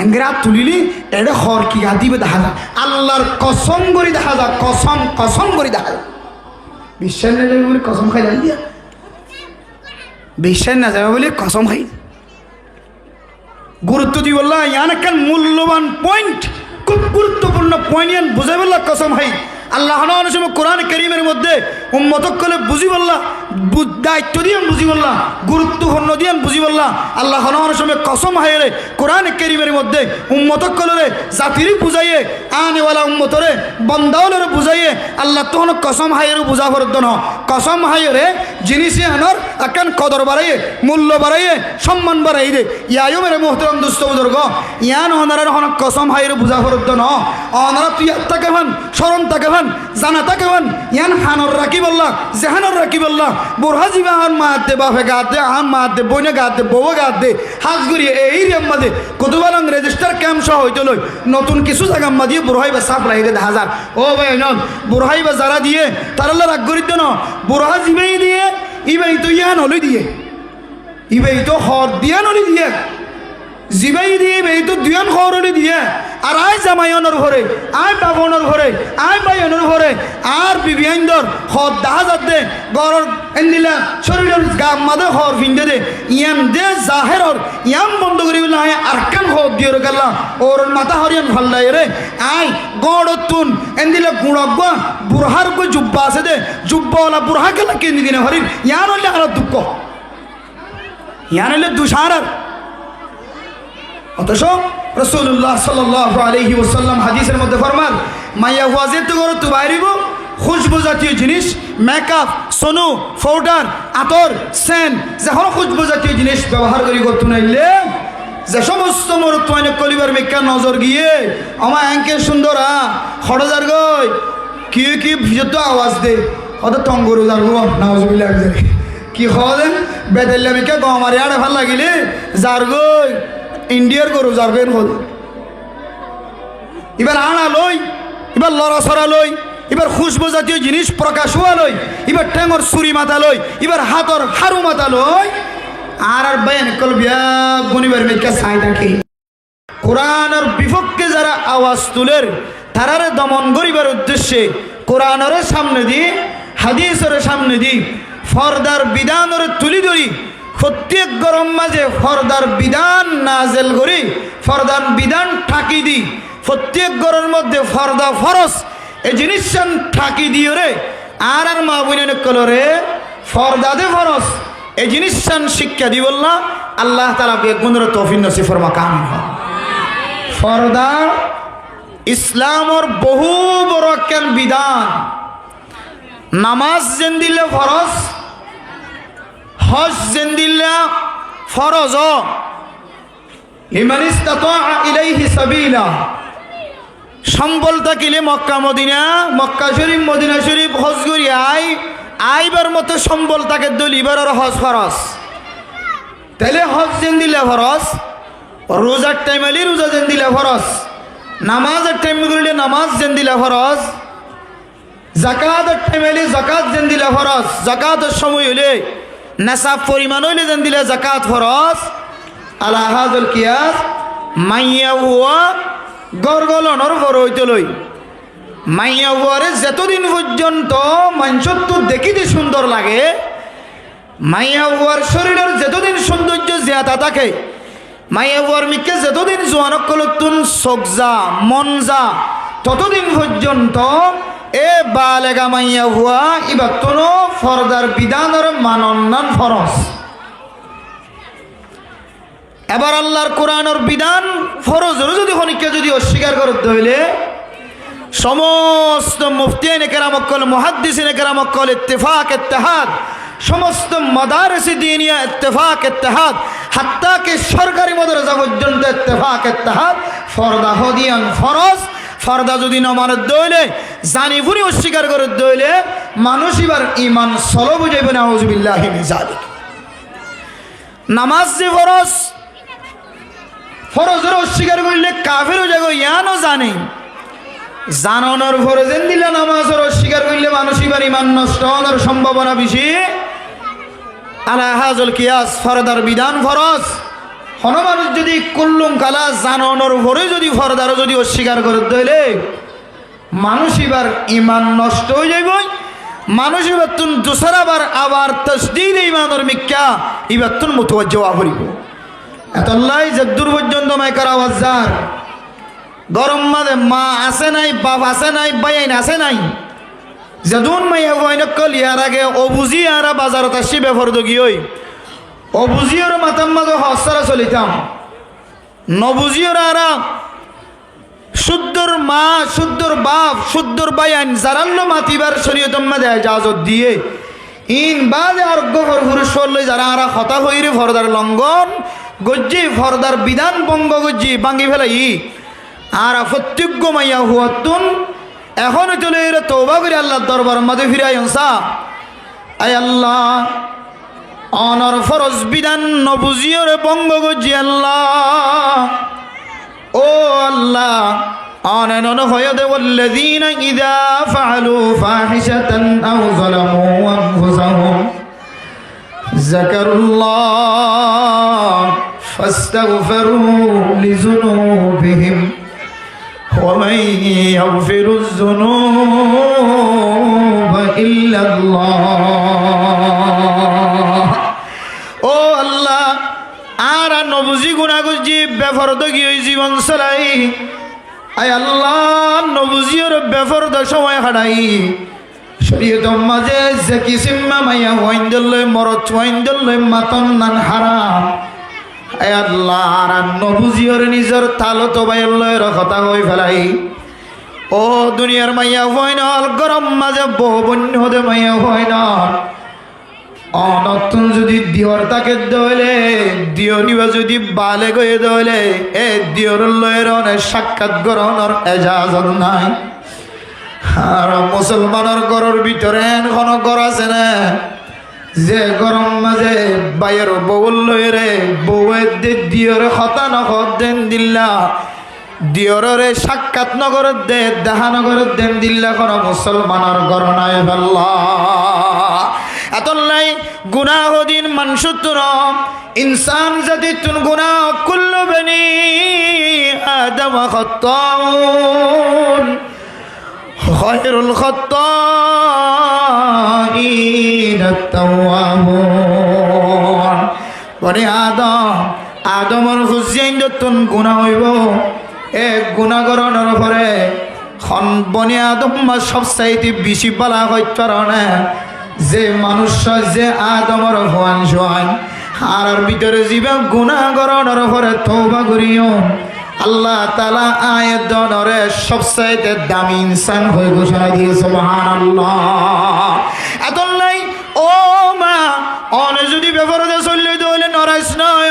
এঙ্গেরা তুলিলি এটা হর কি গাদিবে দেখা যায় আল্লাহর কসম করে দেখা যায় কসম কসম করে দেখা যায় বিশ্বাস না যাবে বলে কসম খাই জানি দিয়া বিশ্বাস না যাবে বলে কসম খাই গুরুত্ব দিয়ে বললা ইয়ান একটা মূল্যবান পয়েন্ট খুব গুরুত্বপূর্ণ পয়েন্ট ইয়ান বুঝে বললা কসম খাই আল্লাহ সময় কোরআন করিমের মধ্যে উম্মতক কলে বুঝি বললা দায়িত্ব দিয়ে বুঝি বললা গুরুত্বপূর্ণ দিয়ে বুঝি বললা আল্লাহ সময় কসম হাইরে কোরআন করিমের মধ্যে উম্মতক কলরে জাতিরই বুঝাইয়ে আনেওয়ালা উম্মতরে বন্দাওয়ালরে বুঝাইয়ে আল্লাহ তখন কসম হাইরে বুঝা ফরত ন কসম হাইরে জিনিসে আনার একান কদর বাড়াইয়ে মূল্য বাড়াইয়ে সম্মান বাড়াই দে ইয়ায়ও মেরে মোহতরম দুস্থ বুজুর্গ ইয়ান অনারের হন কসম হাইরে বুঝা ফরত ন অনারা তুই তাকে ভান স্মরণ তাকে ভান জানা তাকে ভান ইয়ান হানর রাখি বললা জেহানর রাখি বললা বুড়া জিবা আন মাতে বাপে গাতে আন মাতে বইনে গাতে বউ গাতে হাজ করি এই রেম্মাদে কতবার রেজিস্টার ক্যাম্প সহ হইতে লই নতুন কিছু জায়গা দিয়ে বুড়াই বা সাপ রাখি দে হাজার ও ভাই নন বুড়াই বা যারা দিয়ে তারা রাগ করি দেন বুড়া জিবাই দিয়ে ইবাই তো ইয়ান হলই দিয়ে ইবাই তো হর দিয়া নলি দিয়ে জিবাই দিয়ে ইবাই তো দুয়ান হরলি দিয়ে আর আয় জামাইয়নের ঘরে আয় বাবনের ঘরে আয় বাইয়নের ঘরে আর বিবিয়াইন্দর হর দাহা যাতে গরর এন্দিলা শরীরের গাম মাদে হর ফিন্দে দে ইয়ান দে জাহেরর ইয়াম বন্ধ করি বলে আয় আরকান হর দিয়ে গেলা ওর মাথা হরিয়ান ভাল্লাই রে আয় গড়তুন এন্দিলা গুণজ্ঞ বুড়হার কো জুব্বা আছে দে জুব্বাওয়ালা বুড়হা গেলা কেন্দি দিনে হরির ইয়ান হলে আর দুঃখ ইয়ান হলে দুষারার অথচ রাসূলুল্লাহ সাল্লাল্লাহু আলাইহি ওয়াসাল্লাম হাদিসের মধ্যে ফরমান মাইয়া ওয়াজে তো করো তো বাইরিব খুশবু জাতীয় জিনিস মেকআপ সোনু পাউডার আতর সেন্ট যখন খুশবু জাতীয় জিনিস ব্যবহার করি করতে নাইলে যে সমস্ত মরুত্বাইনে কলিবার মেকা নজর গিয়ে আমার অ্যাঙ্কের সুন্দর খড়জার গই কি কি ভিজত আওয়াজ দে অত টঙ্গরু যার নাউজুবিল্লাহ কি হলেন বেদেল্লা মেকা গো আমার আড়ে ভাল লাগিলে যার গই ইন্ডিয়ার গরু যারবেন হল এবার আনা লই এবার লড়াছড়া লই এবার খুশবু জাতীয় জিনিস প্রকাশ হওয়া লই এবার ঠেঙর ছুরি মাথা লই এবার হাতর হারু মাথা লই আর বেন কল বিয়া গনিবার মেকা সাই থাকে কোরআনের বিপক্ষে যারা আওয়াজ তুলের তারারে দমন করিবার উদ্দেশ্যে কোরআনের সামনে দি হাদিসের সামনে দি ফরদার বিধানের তুলি ধরি প্রত্যেক গরম মাঝে ফরদার বিধান নাজেল করি ফরদার বিধান ঠাকি দি প্রত্যেক গরের মধ্যে ফরদা ফরস এই জিনিস ঠাকি দিও রে আর আর মা বোনের কলরে ফরদা দে ফরস এই জিনিস শিক্ষা দি বললা আল্লাহ তাআলা বেগুনের তৌফিক নসিব ফরমা কামিল হয় ফরদা ইসলামর বহু বড় কেন বিধান নামাজ যেন দিলে ফরস হজ যেন দিল্লা ফরজ লিমান ইসতাতা ইলাইহি সাবিলা সম্বল থাকিলে মক্কা মদিনা মক্কা শরীফ মদিনা শরীফ হজ করি আইবার মতো সম্বল তাকে দলিবার আর হজ ফরজ তাহলে হজ যেন দিলে ফরজ রোজার টাইম আলি রোজা যেন দিলে ফরজ নামাজের টাইম করলে নামাজ যেন দিলে ফরজ জাকাতের টাইম আলি জাকাত যেন দিলে ফরজ জাকাতের সময় হলে নেশাব পরিমাণ হইলে যেন দিলে জাকাত ফরজ আলা হাযুল কিয়াস মাইয়া হুয়া গরগলনর ফর হইতে লই মাইয়া হুয়ারে যতদিন পর্যন্ত মানুষত্ব দেখিতে সুন্দর লাগে মাইয়া হুয়ার শরীরের যতদিন সৌন্দর্য জিয়াতা থাকে মাইয়া হুয়ার মিকে যতদিন জোয়ানক কলতুন সগজা মনজা ততদিন পর্যন্ত এ বালেগা মাইয়া হুয়া ইবা তোনো ফরদার বিধানের মানন্নান ফরজ এবার আল্লাহর কোরআনের বিধান ফরজের যদি খনিকে যদি অস্বীকার করতে হইলে সমস্ত মুফতিয়াইনে কেরামত কল মুহাদ্দিসিনে কেরামত কল ইত্তেফাক ইত্তেহাদ সমস্ত মাদারিসে দ্বীনিয়া ইত্তেফাক ইত্তেহাদ হাত্তা কে সরকারি মাদ্রাসা পর্যন্ত ইত্তেফাক ইত্তেহাদ ফরদা হদিয়ান ফরজ ফরদা যদি না মানে দইলে জানি বুনি অস্বীকার করে দইলে মানুষ এবার ইমান সলো বুঝাইবে না আউযুবিল্লাহি মিন যালিক নামাজ যে ফরজ ফরজের অস্বীকার করলে কাফের হয়ে যাবে ইয়ানও জানে জানানোর ফরজেন দিলে নামাজের অস্বীকার করলে মানুষ এবার ইমান নষ্ট হওয়ার সম্ভাবনা বেশি আলা হাযুল কিয়াস ফরদার বিধান ফরজ হন মানুষ যদি কুল্লুম কালা জানর ভরে যদি ফরদারও যদি অস্বীকার করে দইলে মানুষ এবার ইমান নষ্ট হয়ে যাইব। মানুষ এবার তুন দুসরাবার আবার তসদিদ ইমানের মিক্কা এবার তুন মুতওয়াজ্জহ করিব। এতলাই যদ্দূর পর্যন্ত মাইকার আওয়াজ যার গরম মাঝে মা আছে নাই, বাপ আছে নাই, বাইন আছে নাই, যদুন মাইয়া বইনকল ইয়ার আগে অবুজি আরা বাজারত আসি বেফরদ গিয়ে অবুজিওর মাতাম মাঝে হস্তারা চলিতাম, নবুজিওর আরা শুদ্ধর মা, শুদ্ধর বাপ, শুদ্ধর বাইন যারাল্লো মাতিবার শরীয়তম মাঝে ইজাজত দিয়ে ইন বাদে আরোগ্য পুরুষ লই যারা আরা হতা হইরে ফরদার লঙ্ঘন গজ্জি ফরদার বিধান ভঙ্গ গজ্জি ভাঙ্গি ফেলাই আর প্রত্যজ্ঞ মাইয়া হুয়াতুন এখন চলে এর তওবা করে আল্লাহর দরবার মাঝে ফিরাই আনসা। আয় আল্লাহ অনর ফরজ বিধান নবুজিওর ভঙ্গ গজ্জি আল্লাহ ও আল্লাহ অনন হয়দে ওয়াল্লাযীনা ইযা ফাআলু ফাহিশাতান আও যালামু আনফুসাহুম যাকারুল্লাহ ফাস্তাগফিরু লিযুনুবিহিম ওয়া মান ইয়াগফিরুয যুনুবা ইল্লাল্লাহ। ও আল্লাহ আর নবুজি গুনাহগুজি বেফরদ গিয়ে জীবন চলাই। আয় আল্লাহ নবুজিওর বেফরদ সময় হারাই শরীয়তর মাঝে যে কিসিম্মা মাইয়া ওয়াইন্দলে মরত ওয়াইন্দলে মাতন নান হারাম। আয় আল্লাহ আর নবুজিওর নিজের তালো তো বাইলয়ের কথা হই ফেলাই। ও দুনিয়ার মাইয়া হয় না গরম মাঝে বহু বন্য হতে মাইয়া হয় না অনতুন যদি দিওর তাকে দইলে দিওনিবা যদি বালে গয়ে দইলে এ দিওর লয়ের অনেক সাক্ষাৎ গ্রহণের এজাজত নাই। আর মুসলমানের ঘরের ভিতরে এখন ঘর আছে না যে গরম মাঝে বাইয়ের বউল লয়েরে বউয়ের দিওর হতা নগর দেন দিল্লা দিওরে সাক্ষাৎ নগর দে দেহা নগর দেন দিল্লা কোন মুসলমানের ঘর নাই ভাল্লা এতলাই গুনাহ দিন মানুষত্র ইনসান যদি তুন গুনাহ কুল্লু বনি আদম খাত্তাউন খায়রুল খাত্তাইন আত-তাওয়াবুন। বনি আদমর হুসেইন তুন গুনাহ হইব এ গুনাহগরণের পরে খন বনি আদম সবচাইতে বেশি বালা হইতরণে যে মানুষ যে আদমর ভয়ান সোয়ান আর ভিতরে জীবন গুনাহ করণের পরে তওবা করিও আল্লাহ তাআলা আয়াত দনরে সবচাইতে দামি ইনসান হয়ে ঘোষণা দিয়ে সুবহানাল্লাহ। এতলাই ও মা অন যদি বেফরদে চললে দইলে নরাইস নয়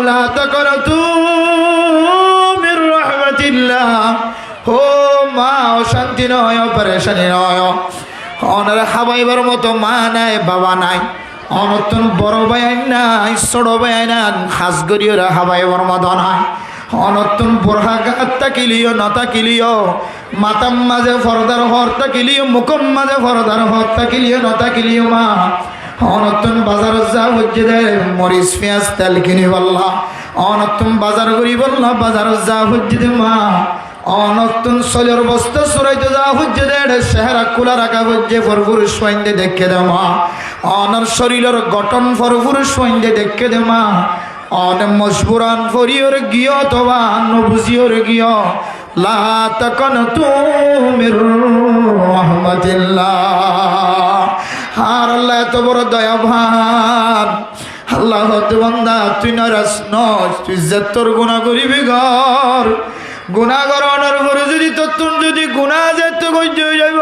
লা তাকরাতু মির রাহমাতিল্লাহ। ও মা অশান্তি নয় পরেশানি নয় অনার হাবাইবার মতো মা নাই বাবা নাই অনতন বড় ভাই নাই ছোট ভাই না হাজ গরিয়রা হাবাইবার মতো নাই অনতন বোরহা গাত তাকিলিও না তাকিলিও মাতাম মাঝে ফরদার হর তাকিলিও মুখম মাঝে ফরদার হর তাকিলিও না তাকিলিও মা অনতন বাজার যা হচ্ছে দে মরিচ পেঁয়াজ তেল কিনি বললা অনতন বাজার করি বললা বাজার যা হচ্ছে দে মা অনতুন সলের বস্তা সরাইতে যা হচ্ছে দেড় চেহারা খোলা রাখা হচ্ছে ফরফুরুষ পাইন্দে দেখে দে মা অনর শরীরের গঠন ফরফুরুষ পাইন্দে দেখে দে মা অন মজবুরান ফরিয়র গিয় অথবা নবুজিয়র গিয় লা তাকানতু মির রাহমাতিল্লাহ। আর আল্লাহ এত বড় দয়াবান আল্লাহ বান্দা তুই নারাজ নয় তুই যে তোর গুনাহ করিবি ঘর গুনাহ করণের পরে যদি তোর যদি গুনাহ যেতে গজ্জ হয়ে যাইব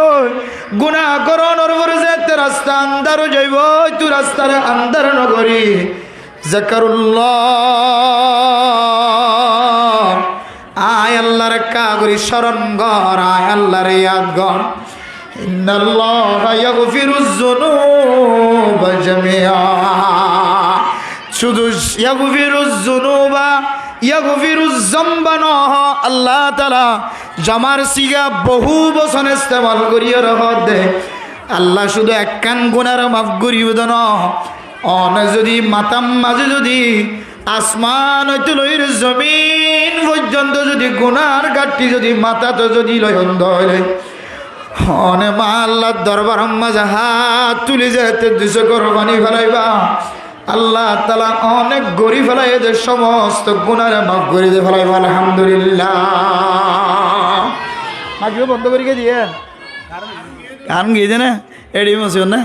গুনাহ করণের পরে যেতে রাস্তা আন্ধার হয়ে যাইব তুই রাস্তার আন্ধার নগরী যাকারুল্লাহ আয় আল্লাহর কাগরি স্মরণ কর আয় আল্লাহর ইয়াদ কর ইন্নাল্লাহা ইয়াগফিরুয যুনুবা জামিআ শুধু ইয়াগফিরুয যুনুবা ইয়াগফিরুয যামবা নহ আল্লাহ তাআলা জামার সিগা বহু বচন ইস্তেমাল করিয়া রহত দে আল্লাহ শুধু একখান গুনার মাফ করিও দেন অন যদি মাতাম মাঝে যদি আসমান হইতে লইর জমিন পর্যন্ত যদি গুনার গাঠটি যদি মাথাতে যদি লয় অন্ধ হইলে অনে মা আল্লাহর দরবার মাঝে হাত তুলে যেতে দুশো কোরবানি ফেলাইবা আল্লাহ তাআলা অনেক গরি ফেলাই এদের সমস্ত গুনারে মাফ করে দিয়ে ফেলাইবা আলহামদুলিল্লাহ। মাগিও বন্ধ করে দিয়ে গান গিয়েছে না এডি মসিও না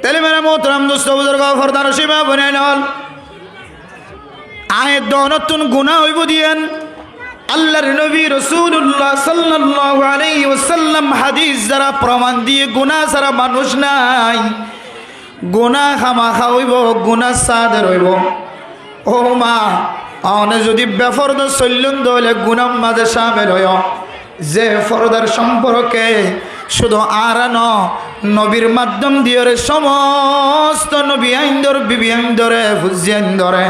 তাহলে মেরা মোহতরম দোস্ত বুজুর্গ ফরদান সীমা বনে নল আয়ের দনতুন গুনাহ হইব দিয়েন আল্লাহর নবী রাসূলুল্লাহ সাল্লাল্লাহু আলাইহি ওয়াসাল্লাম হাদিস দ্বারা প্রমাণ দিয়ে গুনাহ ছাড়া মানুষ নাই। গুনাহ খামাখা হইব, গুনাহ সাদের হইব। ও মা অনে যদি বেফরদ চল্লন দলে গুনাহ মাঝে শামিল হয় যে ফরদার সম্পর্কে শুধু আর নবীর মাধ্যম দিয়ে সমস্ত নবী আইন্দর বিবি আইন্দরে ফুজি আইন্দরে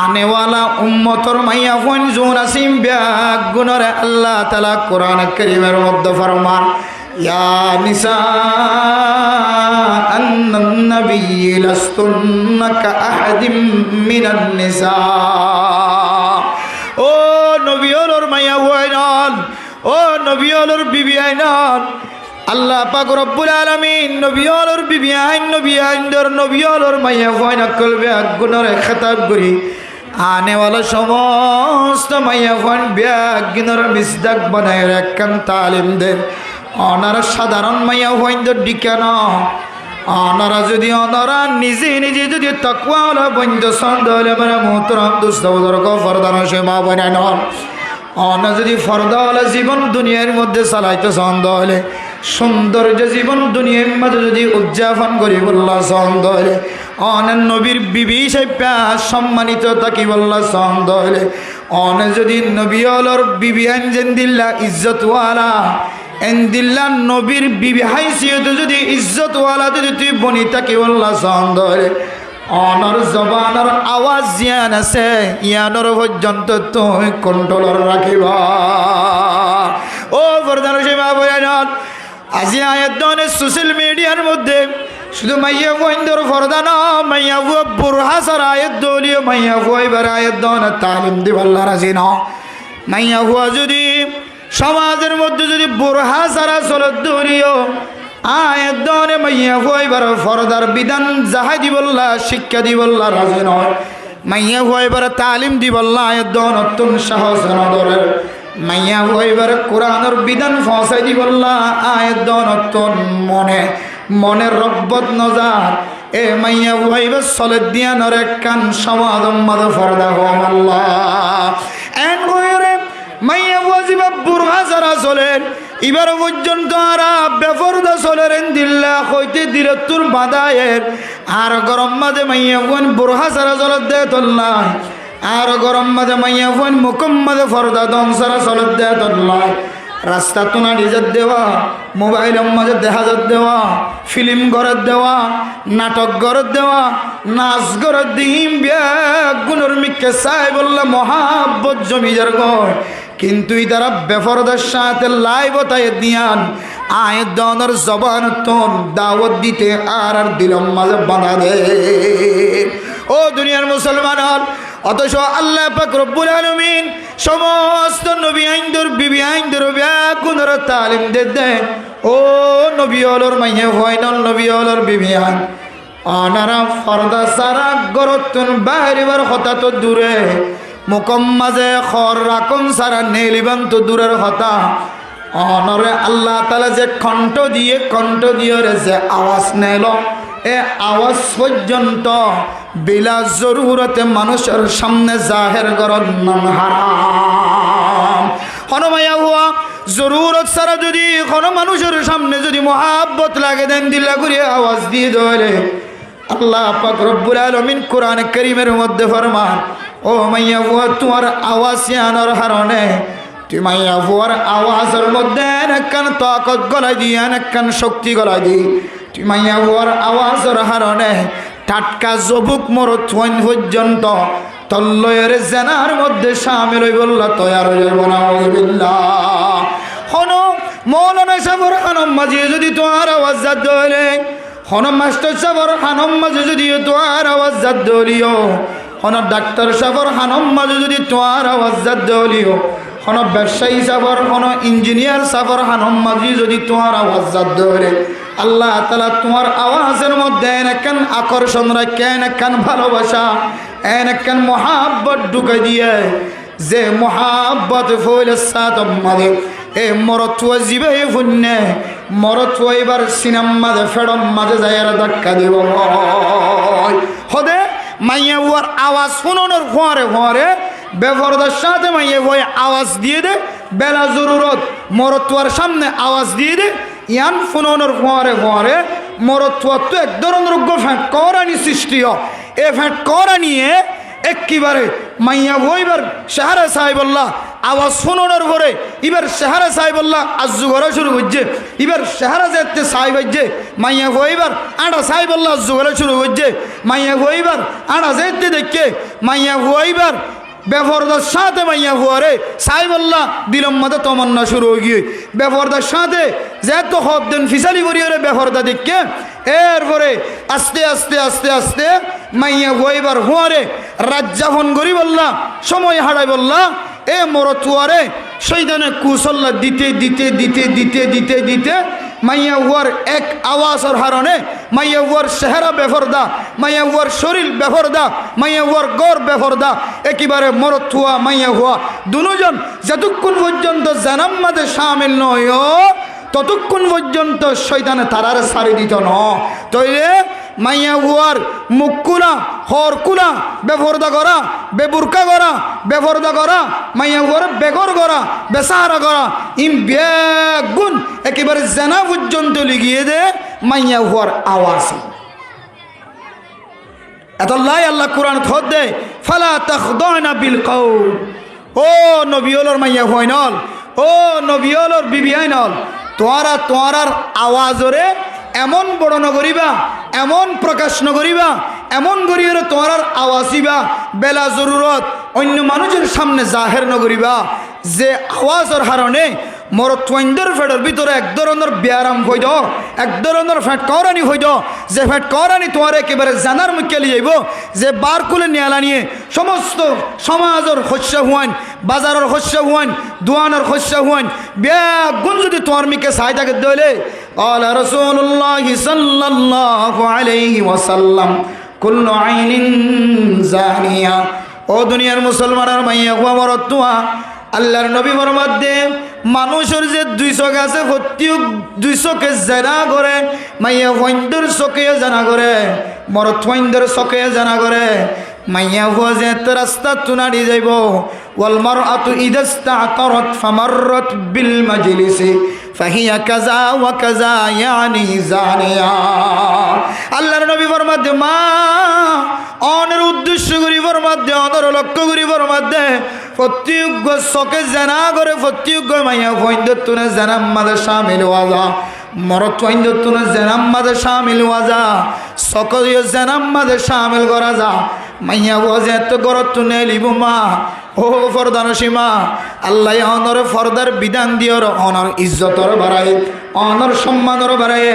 আনেওয়ালা উম্মতর মাইয়া ফোন জোন আসিম ব্যাগ গুণরে আল্লাহ তাআলা কোরআন কারীমের মধ্যে ফরমান ইয়া নিসা আন-নবী লাস্তুন্না কাআহাদিম মিনান নিসা। ও নবী ওর মাইয়া হইনল, ও নবী ওর বিবি আইনল, আল্লাহ পাক রব্বুল আলামিন নবী ওর বিবি আইন নবী আইন্দর নবী ওর মাইয়া হইনা কলবে গুণরে খেতাব করি আনেওয়ালা সমস্ত মাইয়া ফোন ব্যাগ গিনর মিসদাক বানায় একখান তালিম দেন। অনারা সাধারণ মাইয়া হইন্দর ডিকে ন অনারা যদি অনারা নিজে নিজে যদি তাকওয়ালা বন্ধ সন্দ হলে মানে মোহতরম দোস্ত বুজুর্গ ফরদান সীমা বনে নন অনা যদি ফরদাওয়ালা জীবন দুনিয়ার মধ্যে চালাইতে ছন্দ হলে সৌন্দর্য জীবন দুনিয়ার মাঝে যদি উদযাপন করি বললা ছন্দ হলে অনেক নবীর বিবি সাইপা সম্মানিত থাকি বললা ছন্দ হলে অনে যদি নবী অলর বিবি আনজেন দিল্লা ইজ্জতওয়ালা এন দিল্লা নবীর বিবি হাইসিয়ত যদি ইজ্জতওয়ালা যদি তুই বনি থাকি বললা ছন্দ হলে অনর জবানর আওয়াজ জিয়ান আছে ইয়ানর পর্যন্ত তুমি কন্ট্রোল রাখিবা। ও ফরদান সীমা বয়ান আজি আয়াত দনে সোশ্যাল মিডিয়ার মধ্যে শুধু মাইয়া বইন্দর ফরদান মাইয়া বুরহা সার আয়াত দলিও মাইয়া বইবার আয়াত দনে তালিম দিবাল্লা রাজি ন মাইয়া হুয়া যদি সমাজের মধ্যে যদি বুরহা সারা চলত দলিও আয়াত দনে মাইয়া হইবার ফরদার বিধান যাহাই দিবল্লা শিক্ষা দিবল্লা রাজি নয় মাইয়া হইবার তালিম দিবল্লা আয়াত দন অত্যন্ত সাহস নদরের মাইয়া হইবার কোরআনের বিধান ফসাই দিবল্লা আয়াত দন অত্যন্ত মনে মনের রব্বত নজার এ মাইয়া হইবার সলে দিয়ানর কান সমাদম মাদ ফরদা হম আল্লাহ এন গয়রে মাইয়া ওয়াজিবা বুরহা যারা চলেন এবার পর্যন্ত আর বেফরদা চলেন দিল্লা হইতে দিলে তোর বাদায়ের আর গরম মাঝে মাইয়া ফোন বুরহা সারা চলত দে তোল্লাই আর গরম মাঝে মাইয়া ফোন মুকম মাঝে ফরদা দম সারা চলত দে তোল্লাই রাস্তা তোনা নিজের দেওয়া মোবাইলের মাঝে দেহাজত দেওয়া ফিল্ম ঘরের দেওয়া নাটক ঘরের দেওয়া নাচ ঘরের দিম ব্যাগ গুণর মিকে চাই বললে মহাব্বত জমিদার ঘর কিন্তু তারা বেফরদার সাথে লাইভ তাই দিয়ান আয়ের দনের জবান তোন দাওয়াত দিতে আর দিলম মাঝে বাঁধা দে। ও দুনিয়ার মুসলমান অথচ আল্লাহ পাক রব্বুল আলামিন সমস্ত নবী আইন্দর বিবি আইন্দর ব্যাগুনর তালিম দে ও নবী অলর মাইয়া হয়নল নবী অলর বিবি আইন অনারা ফরদা সারা গরতুন বাইরেবার কথা তো দূরে মুকম্মাজে খর রাকম সারা নেলিবান তো দূরের কথা অনরে আল্লাহ তাআলা যে কণ্ঠ দিয়ে যে আওয়াজ নেল এ আওয়াজ পর্যন্ত বিলা জরুরতে মানুষের সামনে জাহের করন হারাম। হনমায়া হুয়া জরুরত সারা যদি কোনো মানুষের সামনে যদি মহাব্বত লাগে দেন দিল্লা করে আওয়াজ দিয়ে ধরে আল্লাহ পাক রব্বুল আলামিন কোরআন কারীমের মধ্যে ফরমান ও মাইয়া হুয়া তোমার আওয়াজ আনার হারণে তুই মাইয়া হুয়ার আওয়াজের মধ্যে একখান তাকত গলাই দিয়ে একখান শক্তি গলাই দি তুই মাইয়া হুয়ার আওয়াজের হারণে টাটকা জবুক মরত পর্যন্ত তল্লয়ের জেনার মধ্যে শামিল হই বললা তৈয়ার হয়ে বনাউবিল্লাহ। হনো মৌলানা সাহেবের খানম মাঝে যদি তোমার আওয়াজ যাত ধরে হন মাস্টার সাবর হানম মাঝে যদি তোমার আওয়াজ জাত দলিও, হন ডাক্তার সাবর হানম মাঝে যদি তোমার আওয়াজ জাত দলিও, হন ব্যবসায়ী সাবর হন ইঞ্জিনিয়ার সাবর হানম মাঝে যদি তোমার আওয়াজ জাত ধরে, আল্লাহ তাআলা তোমার আওয়াজের মধ্যে একখান আকর্ষণ রাখেন, একখান ভালোবাসা, একখান মহাব্বত ঢুকে দিয়ে, যে মহাব্বত ফুল সাত মাঝে এ মরত্ব জীবে ফুন্নে মরত্ব এবার সিনেম মাঝে ফেরম মাঝে যায় ধাক্কা দিব হদে মাইয়া ওর আওয়াজ শুনোনোর ফোয়ারে ফোয়ারে বেফরদার সাথে মাইয়া ওই আওয়াজ দিয়ে দে, বেলা জরুরত মরত্বর সামনে আওয়াজ দিয়ে দে, ইয়ান ফুনোনোর ফোয়ারে ফোয়ারে মরত্ব তো এক ধরনের ফ্যাট করানি সৃষ্টি হয়। এ ফ্যাট করা নিয়ে একেবারে মাইয়া ওইবার শাহরা সাহেবল্লাহ আওয়াজ শুনোনোর পরে এবার শাহরা সাহেবল্লাহ আজ্জু করা শুরু করছে, এবার শাহরা যেতে সাহেব হচ্ছে মাইয়া ওইবার আড়া সাহেবল্লাহ আজ্জু করা শুরু করছে, মাইয়া ওইবার আড়া যেতে দেখে মাইয়া ওইবার বেফরদার সাথে মাইয়া হুয়ারে সাহেবল্লাহ দিলম মাদে তমন্না শুরু হয়ে গিয়ে বেফরদার সাথে যেত হব দেন ফিসালি করিয়ে বেফরদা দেখে এরপরে আস্তে আস্তে আস্তে আস্তে মাইয়া ওইবার হুয়ারে রাজ্জাফন করি বললা সময় হারাই বললা এ মরতুয়ারে সেইদানে কুসল্লা দিতে দিতে দিতে দিতে দিতে দিতে মাইয়া হুয়ার এক আওয়াজের হারণে মাইয়া হুয়ার চেহারা বেফরদা, মাইয়া হুয়ার শরীর বেফরদা, মাইয়া হুয়ার গড় বেফরদা, একেবারে মরতুয়া মাইয়া হুয়া দুজন যতক্ষণ পর্যন্ত জানাম মাঝে সামিল নয় ততক্ষণ পর্যন্ত শয়তানে তারার সারি দিত ন তৈরে মাইয়া হুয়ার মুখকুলা হরকুলা বেফরদা করা বেবুরকা করা বেফরদা করা মাইয়া হুয়ার বেগর করা বেসাহারা করা ইম বেগুন একেবারে জানা পর্যন্ত লিগিয়ে দে মাইয়া হুয়ার আওয়াজ এতলাই আল্লাহ কোরআন খোদ দে ফালা তাখদানা বিল কওল। ও নবিয়লর মাইয়া হইনল, ও নবিয়লর বিবি আইনল, তোয়ারার আওয়াজরে এমন বড় নগরিবা, এমন প্রকাশ নগরিবা, এমন গরিয়ে তোয়ার আওয়াজিবা বেলা জরুরত অন্য মানুষের সামনে জাহের নগরিবা, যে আওয়াজের হারণে মরত্বইন্দের ফেটের ভিতরে এক ধরনের ব্যায়াম হইদ, এক ধরনের ফ্যাট করানি হইদ, যে ফ্যাট করানি তোমার একেবারে জানার মুখে লিয়ে যাইব, যে বার কুলে নিয়ালা নিয়ে সমস্ত সমাজের শস্য হুয়ান, বাজারের শস্য হুয়ান, দোয়ানের শস্য হুয়ান বেগুন যদি তোমার মিকে চাই থাকে দলে আলা রাসূলুল্লাহ সাল্লাল্লাহু আলাইহি ওয়াসাল্লাম কুল্লু আইনিন জানিয়া। ও দুনিয়ার মুসলমানের মাইয়া হুয়া মরতুয়া আল্লাহর নবী মধ্যে মানুষের যে 200 আছে প্রত্যেক 200কে জানা করে মাইয়া হইন্দর চোখে জানা করে মরত হইন্দর চোখে জানা করে মাইয়া হুয়া যে রাস্তা তুনাড়ি যাইব ওয়াল মারআতু ইদাস্তাতারাত ফামাররাত বিল মাজলিসি ফাহিয়া কাযা ওয়া কাযা ইয়ানি জানিয়া। আল্লাহর নবী ফরমাতে মা অনের উদ্দেশ্য করিবার মধ্যে অনর লক্ষ্য করিবার মধ্যে প্রত্যেক চোখে জানা করে প্রত্যেক মাইয়া হইন্দর তুনে জানাম মাদে শামিল ওয়াজা মরত হইন্দর তুনে জানাম মাদে শামিল ওয়াজা সকলে জানাম মাদে শামিল করা যা মাইয়া ওয়াজে এত গরত তুনে লিব মা ও ফরদান সীমা আল্লাহ অনর ফরদার বিধান দিয়র অনর ইজ্জতর বাড়ায় অনর সম্মানর বাড়ায়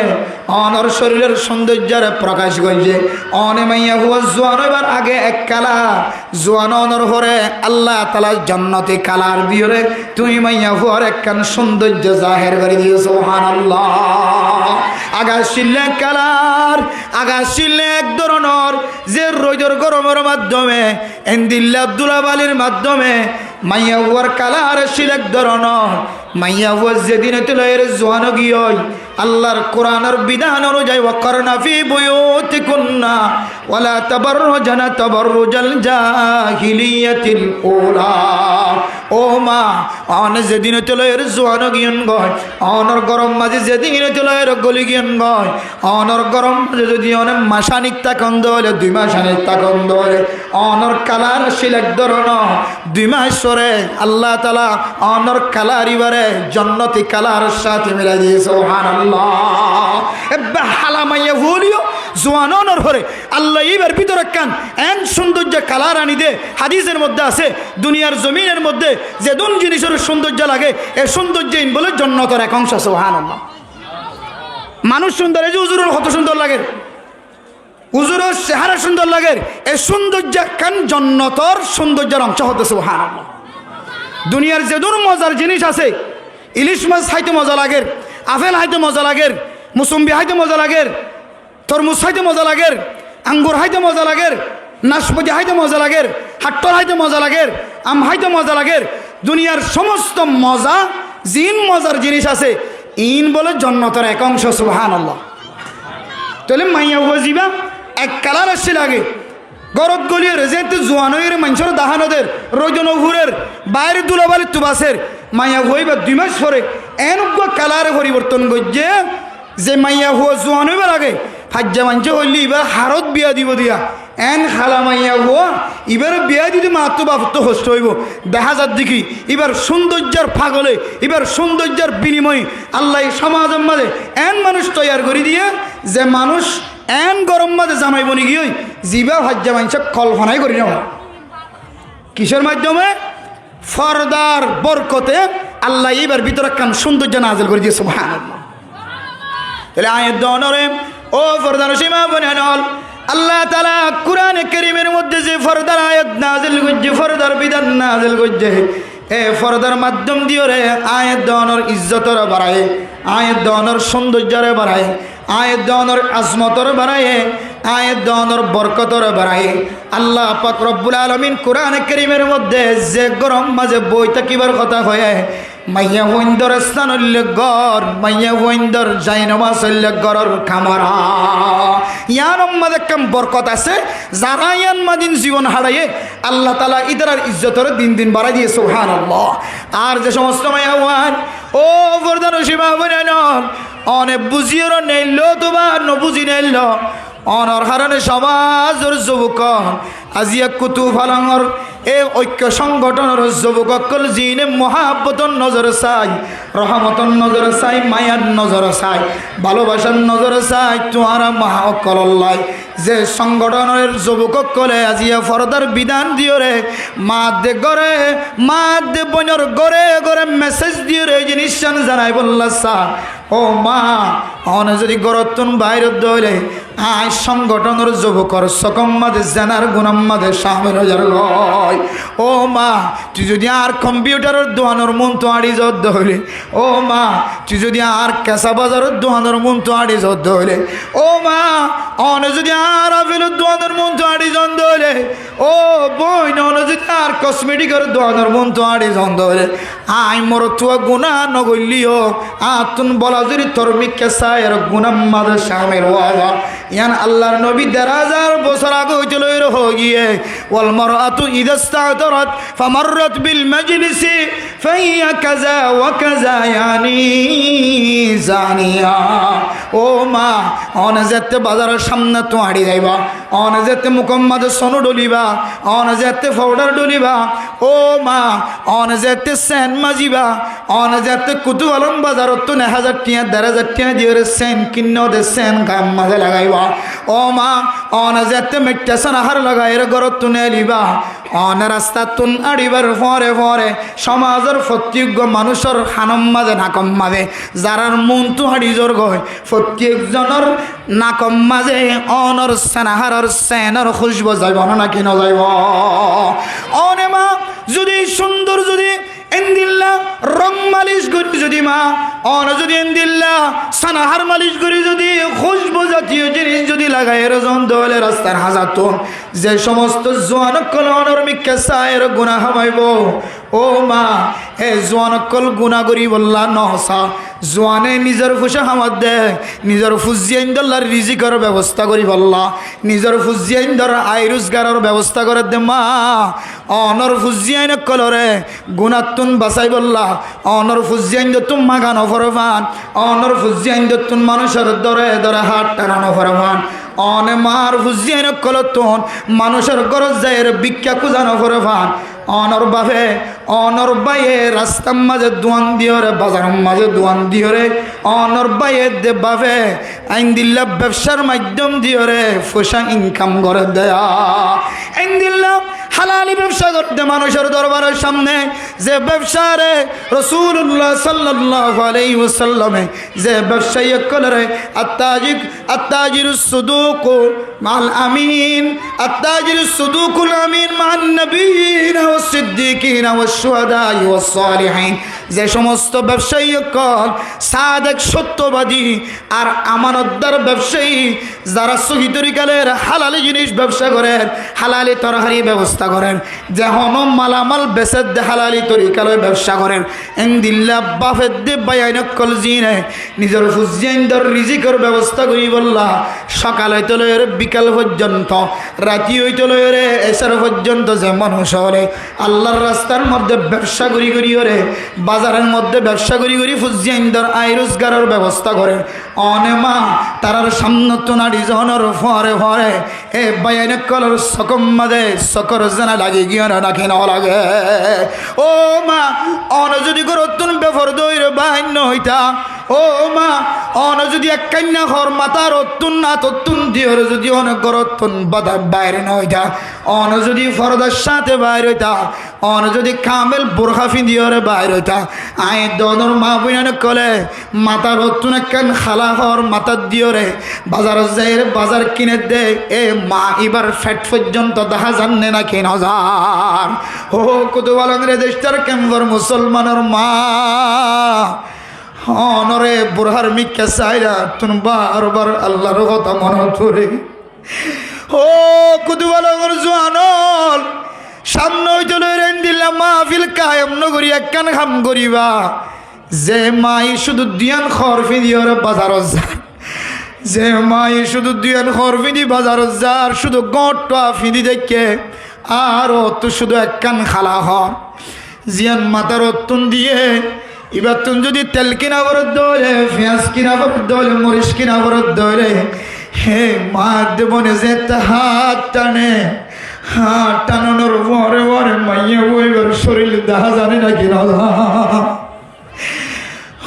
অনর শরীরের সৌন্দর্যের প্রকাশ করছে অনে মাইয়া হুয়া জোয়ান এবার আগে এক কালা জোয়ান অনর হরে আল্লাহ তাআলা জান্নাতি কালার দিয়রে তুমি মাইয়া হুয়ার একখান সৌন্দর্য জাহের করে দিও সুবহানাল্লাহ। আগাশিলে কালার আগাশিলে এক ধরনের যে রোদের গরমের মাধ্যমে এন্দিল্লা দুলাবালির মাধ্যমে মাইয়া হুয়ার কালার ছিল এক ধরনের মাইয়া হুয়া যেদিন তুলের জোয়ান গিয়ে আল্লাহর কোরআনের বিধান অনুযায়ী ওয়াকরনা ফি বুয়ুতিকুন্না ওয়ালা তাবাররুজনা তাবাররুজাল জাহিলিয়াতিল উলা। ও মা অন যেদিন তুলের জোয়ান গিয়ন গয় অনর গরম মাঝে যেদিন তুলের গলি গিয়ন গয় অনর গরম মাঝে যদি অনেক মাসানিক তাকন দলে 2 মাসানিক তাকন দলে অনর কালার ছিল এক ধরনের 2 মাস পরে আল্লাহ তাআলা অনর কালারিবারে জান্নাতি কালার সাথে মিলাই দিয়ে সুবহানাল্লাহ। এবা হালামাইয়া ভুলিও জোয়ানর হরে আল্লাহ এবার ভিতরে কান এন সৌন্দর্য কালার আনি দে। হাদিসের মধ্যে আছে দুনিয়ার জমিনের মধ্যে যে দুন জিনিসের সৌন্দর্য লাগে এ সৌন্দর্য বলে জান্নাতের এক অংশ সুবহানাল্লাহ। মানুষ সুন্দর, এই যে হুজুরের কত সুন্দর লাগে, হুজুরের চেহারা সুন্দর লাগে, এই সৌন্দর্য কান জন্নতর সৌন্দর্যের অংশ হতে সুবহানাল্লাহ। দুনিয়ার যে দূর মজার জিনিস আছে, ইলিশ মাছ খাইতে মজা লাগে, আপেল খাইতে মজা লাগে, মুসম্বি খাইতে মজা লাগে, তরমুজ খাইতে মজা লাগে, আঙ্গুর খাইতে মজা লাগে, নাশপাতি খাইতে মজা লাগে, হাট্টর খাইতে মজা লাগে, আম খাইতে মজা লাগে। দুনিয়ার সমস্ত মজা জিন মজার জিনিস আছে, ইন বলে জন্নতের এক অংশ সুবহানাল্লাহ। তাহলে মাইয়া বুঝিবা এক কালার আসছে লাগে গরত গলিয়ে যেতে জোয়ানইয়ের মানুষের দাহানদের রোজনহুরের বাইরে দুলাবালি তুবাসের মাইয়া হইবা 2 মাস পরে এনজ্ঞ কালারে পরিবর্তন করছে যে মাইয়া হুয়া জোয়ান হইবার আগে হাজ্জা মাঞ্চে হইলে এবার হারত বিয়া দিব দিয়া এন খালা মাইয়া হুয়া এবার বিয়া দিতে মাত্র বাপত্ব হস্ত হইব দেখা যার দেখি এবার সৌন্দর্যের ফাগলে এবার সৌন্দর্যের বিনিময়ে আল্লাহ সমাজের মাঝে এন মানুষ তৈয়ার করে দিয়ে যে মানুষ এন গরম মাঝে জামাই বনি গিয়ে জিবা হাজ্জা মাঞ্চে কল্পনাই করি না। কিসের মাধ্যমে? ফরদার বরকতে আল্লাহ এবার ভিতরে কান সৌন্দর্য নাজিল করে দিয়ে সুবহানাল্লাহ। তাহলে আয়াত দনরে ও ফরদার সীমা বনেনল আল্লাহ তাআলা কোরআনে কারীমের মধ্যে যে ফরদার আয়াত নাজিল করছে, ফরদার বিধান নাজিল করছে, এ ফরদার মাধ্যম দিয়ে রে আয়াত দনর ইজ্জতর বাড়ায়, আয়াত দনর সৌন্দর্যরে বাড়ায়, আয়াত দনর আজমতর বাড়ায়, আয়াত দনর বরকতর বাড়ায়। আল্লাহ পাক রব্বুল আলামিন কোরআনে কারীমের মধ্যে যে গরম মাঝে বই থাকিবার কথা হয়ে মাইয়া হইন্দর স্থান উল্লেখ গর, মাইয়া হইন্দর জাইনমাস উল্লেখ গরর খামারা ইয়ার মাঝে কেম বরকত আছে, যারা ইয়ান মাদিন জীবন হারাইয়ে আল্লাহ তাআলা ইদারার ইজ্জতর দিন দিন বাড়াই দিয়ে সুবহানাল্লাহ। আর যে সমস্ত মাইয়া হওয়ান ও ফরদার সীমা বনেন অনেক বুঝিও নেইল তোবা নবুঝি নেইল অনর হারণে সমাজের যুবক আজিয়া কুতু ফালাঙর এ ঐক্য সংগঠনের যুবকল জিনে মহাব্বতর নজর চাই, রহমতর নজর চাই, মায়ার নজর চাই, ভালোবাসার নজর চাই তোমারা মহাকল্লাই যে সংগঠনের যুবকলে আজিয়া ফরদার বিধান দিও রে মা দে গরে মা দে বনর গরে গরে মেসেজ দিও রে জিনিস জানাই বললা স্যার ও মা অন যদি গরতুন বাইরে দইলে আই সংগঠনের যুবকর সকম মাদে জানার গুণাম মাদে সামের লয়। ও মা তুই যদি আর কম্পিউটারের দোকানের মন তো আড়ি যত হইলে, ও মা তুই যদি আর কেঁচা বাজারের দোকানের মন তো আড়ি যত হইলে, ও মা অনে যদি আর আফেলের দোকানের মন তো আড়ি যত হইলে, ও বই অনে যদি আর কসমেটিকের দোকানের মন তো আড়ি যত হইলে আই মোর তুয়া গুণা নগলিও আতুন বলা যদি তরমি কেঁচায়ের গুণাম মাদে সামের ওয়াজা ইয়ান আল্লাহর নবী 1000 বছর আগে হইছিল এর হইয়ে ওয়াল মারআতু ইযা ইসতা'তারাত ফামাররাত বিল মাজলিসি ফাহিয়া কাযা ওয়া কাযা ইয়ানি জানিয়া। ও মা অনে যেতে বাজারের সামনে তো হাঁড়ি যাইবা, অনে যেতে মুকম্মদ সোনো ডলিবা, অনে যেতে পাউডার ডলিবা, ও মা অনে যেতে সেন মাজিবা, অনে যেতে কুতু আলম বাজারত তো 1000 টিয়া 1000 টিয়া দিয়ে সেন কিন্ন দে সেন গাম মাঝে লাগাইবা। ও মা অনে যেতে মেট্টাসন আহার লাগাইর গরত তুনে লিবা, অনে রাস্তা তুন আড়িবার ফরে ফরে সমাজের প্রত্যেক মানুষের খানম মাঝে নাকম মাঝে যারার মন তো হাড়ি জোর গয় প্রত্যেকজনের নাকম মাঝে অনর সেনাহারর সেনর খুশবু যাইব না কি না যাইব। অনে মা যদি সুন্দর যদি এন্দিল্লা রং মালিশ করি যদি মা অন যদি এন্দিল্লা সানাহার মালিশ করি যদি খুশবু জাতীয় জিনিস যদি লাগাই রজন দলে রাস্তার হাজাতুন যে সমস্ত জোয়ান কলনের মিক্কা সায়ের গুনাহ হামাইব। ও মা এ জোয়ান কল গুনাহ করি বললা নহসা জোয়ানে নিজের ফুসা হামাদ দে নিজের ফুজিয়াইন্দলার রিজিকের ব্যবস্থা করি বললা নিজের ফুজিয়াইন্দর আয় রোজগারের ব্যবস্থা করে দে মা অনর ফুজিয়াইন কলরে গুনাতুন বাসাই বললা অনর ফুজিয়াইন্দ তুম মাগানো ফরফান অনর ফুজিয়াইন্দ তুন মানুষের দরে দরে হাত টানানো ফরফান অনে মার ফুজিয়াইন কলতুন মানুষের গরজ যায় ভিক্ষা খুঁজানো ফরফান অনর বাপে অনর বাইয়ে রাস্তার মাঝে দোয়ান দিও রে বাজার মাঝে দোয়ান দিও রে অনর বাইয়ে দে বাপে আইন দিল্লা ব্যবসার মাধ্যম দিও রে ফুসা ইনকাম করে দেয়া আইন দিল্লা হালালি ব্যবসা করতে মানুষের দরবারের সামনে যে ব্যবসারে রাসূলুল্লাহ সাল্লাল্লাহু আলাইহি ওয়াসাল্লামে যে ব্যবসায়ী করে আত্তাজিরুস সুদুক মাল আমিন, আত্তাজিরুস সুদুকুল আমিন মান নবিয়িন ওয়াস সিদ্দিকিন ওয়াস শুহাদা ওয়াস সালিহিন, যে সমস্ত ব্যবসায়ী সাদেক সত্যবাদী আর আমানতদার ব্যবসায়ী যারা সহি তরিকালের হালালি জিনিস ব্যবসা করেন, হালালি তরহারি ব্যবস্থা করেন, যে হন মালামাল বেচের দে হালালি তরিকালে ব্যবসা করেন, এনদিল্লা বাফের দে বায়ানকল জিনে নিজের ফুজিয়াইন্দর রিজিকের ব্যবস্থা করি বললা সকাল হইতে লয়ের বিকাল পর্যন্ত, রাতি হইতে লয়ের এসার পর্যন্ত যে মানুষ হলে আল্লাহর রাস্তার মধ্যে ব্যবসা করি করি ওরে বাজারের মধ্যে ব্যবসা করি করি ফুজিয়াইন্দর আয় রোজগারের ব্যবস্থা করেন। অনেমা তারার সামনে তো নাড়ি জনের ফরে ফরে এ বায়ানকলর সকম মাদে সকর জানা লাগে গিয়ে নাকি ন লাগে। ও মা অন যদি করতুন বেফর দইরে বাহিন্য হইতা, ও মা অন যদি এক কান্যা ঘর মাতার অতুন না ততুন দিওর যদি অনেক করতুন বাধা বাইরে ন হইতা, অন যদি ফরদার সাথে বাইর হইতা, অন যদি কামেল বোরখা ফিন্দিওরে বাইর হইতা, আয় দনর মা বইন কলে মাতার অতুন একখান খালা ঘর মাতার দিওরে বাজার যাই বাজার কিনে দে এ মা এবার ফ্যাট পর্যন্ত দেখা জানে না কেন যান। ও কত বালংরে দেশটার কেমবর মুসলমানের মা অনরে বুড়ার মিক্কা চাইরা তুমি বারবার আল্লাহর কথা মনে ধরে। ও কত বালংর জোয়ানল সামনে হইতে রেন দিলাম মাহফিল কায়েম নগরী একখান খাম করিবা, যে মাই শুধু দিয়ান খরফি দিওরে বাজার যায়, যে মাই শুধু দিয়ান খরফিদি বাজার যার শুধু গটটা ফিদি দেখে আর তো শুধু একখান খালা হর জিয়ান মাথার অতুন দিয়ে এবার তুমি যদি তেল কিনা বরত দলে পেঁয়াজ কিনা বরত দলে মরিচ কিনা বরত দলে হে মা দেবনে যে হাত টানে, হাত টানানোর পরে পরে মাইয়া বইবার শরীর দেখা জানে নাকি না।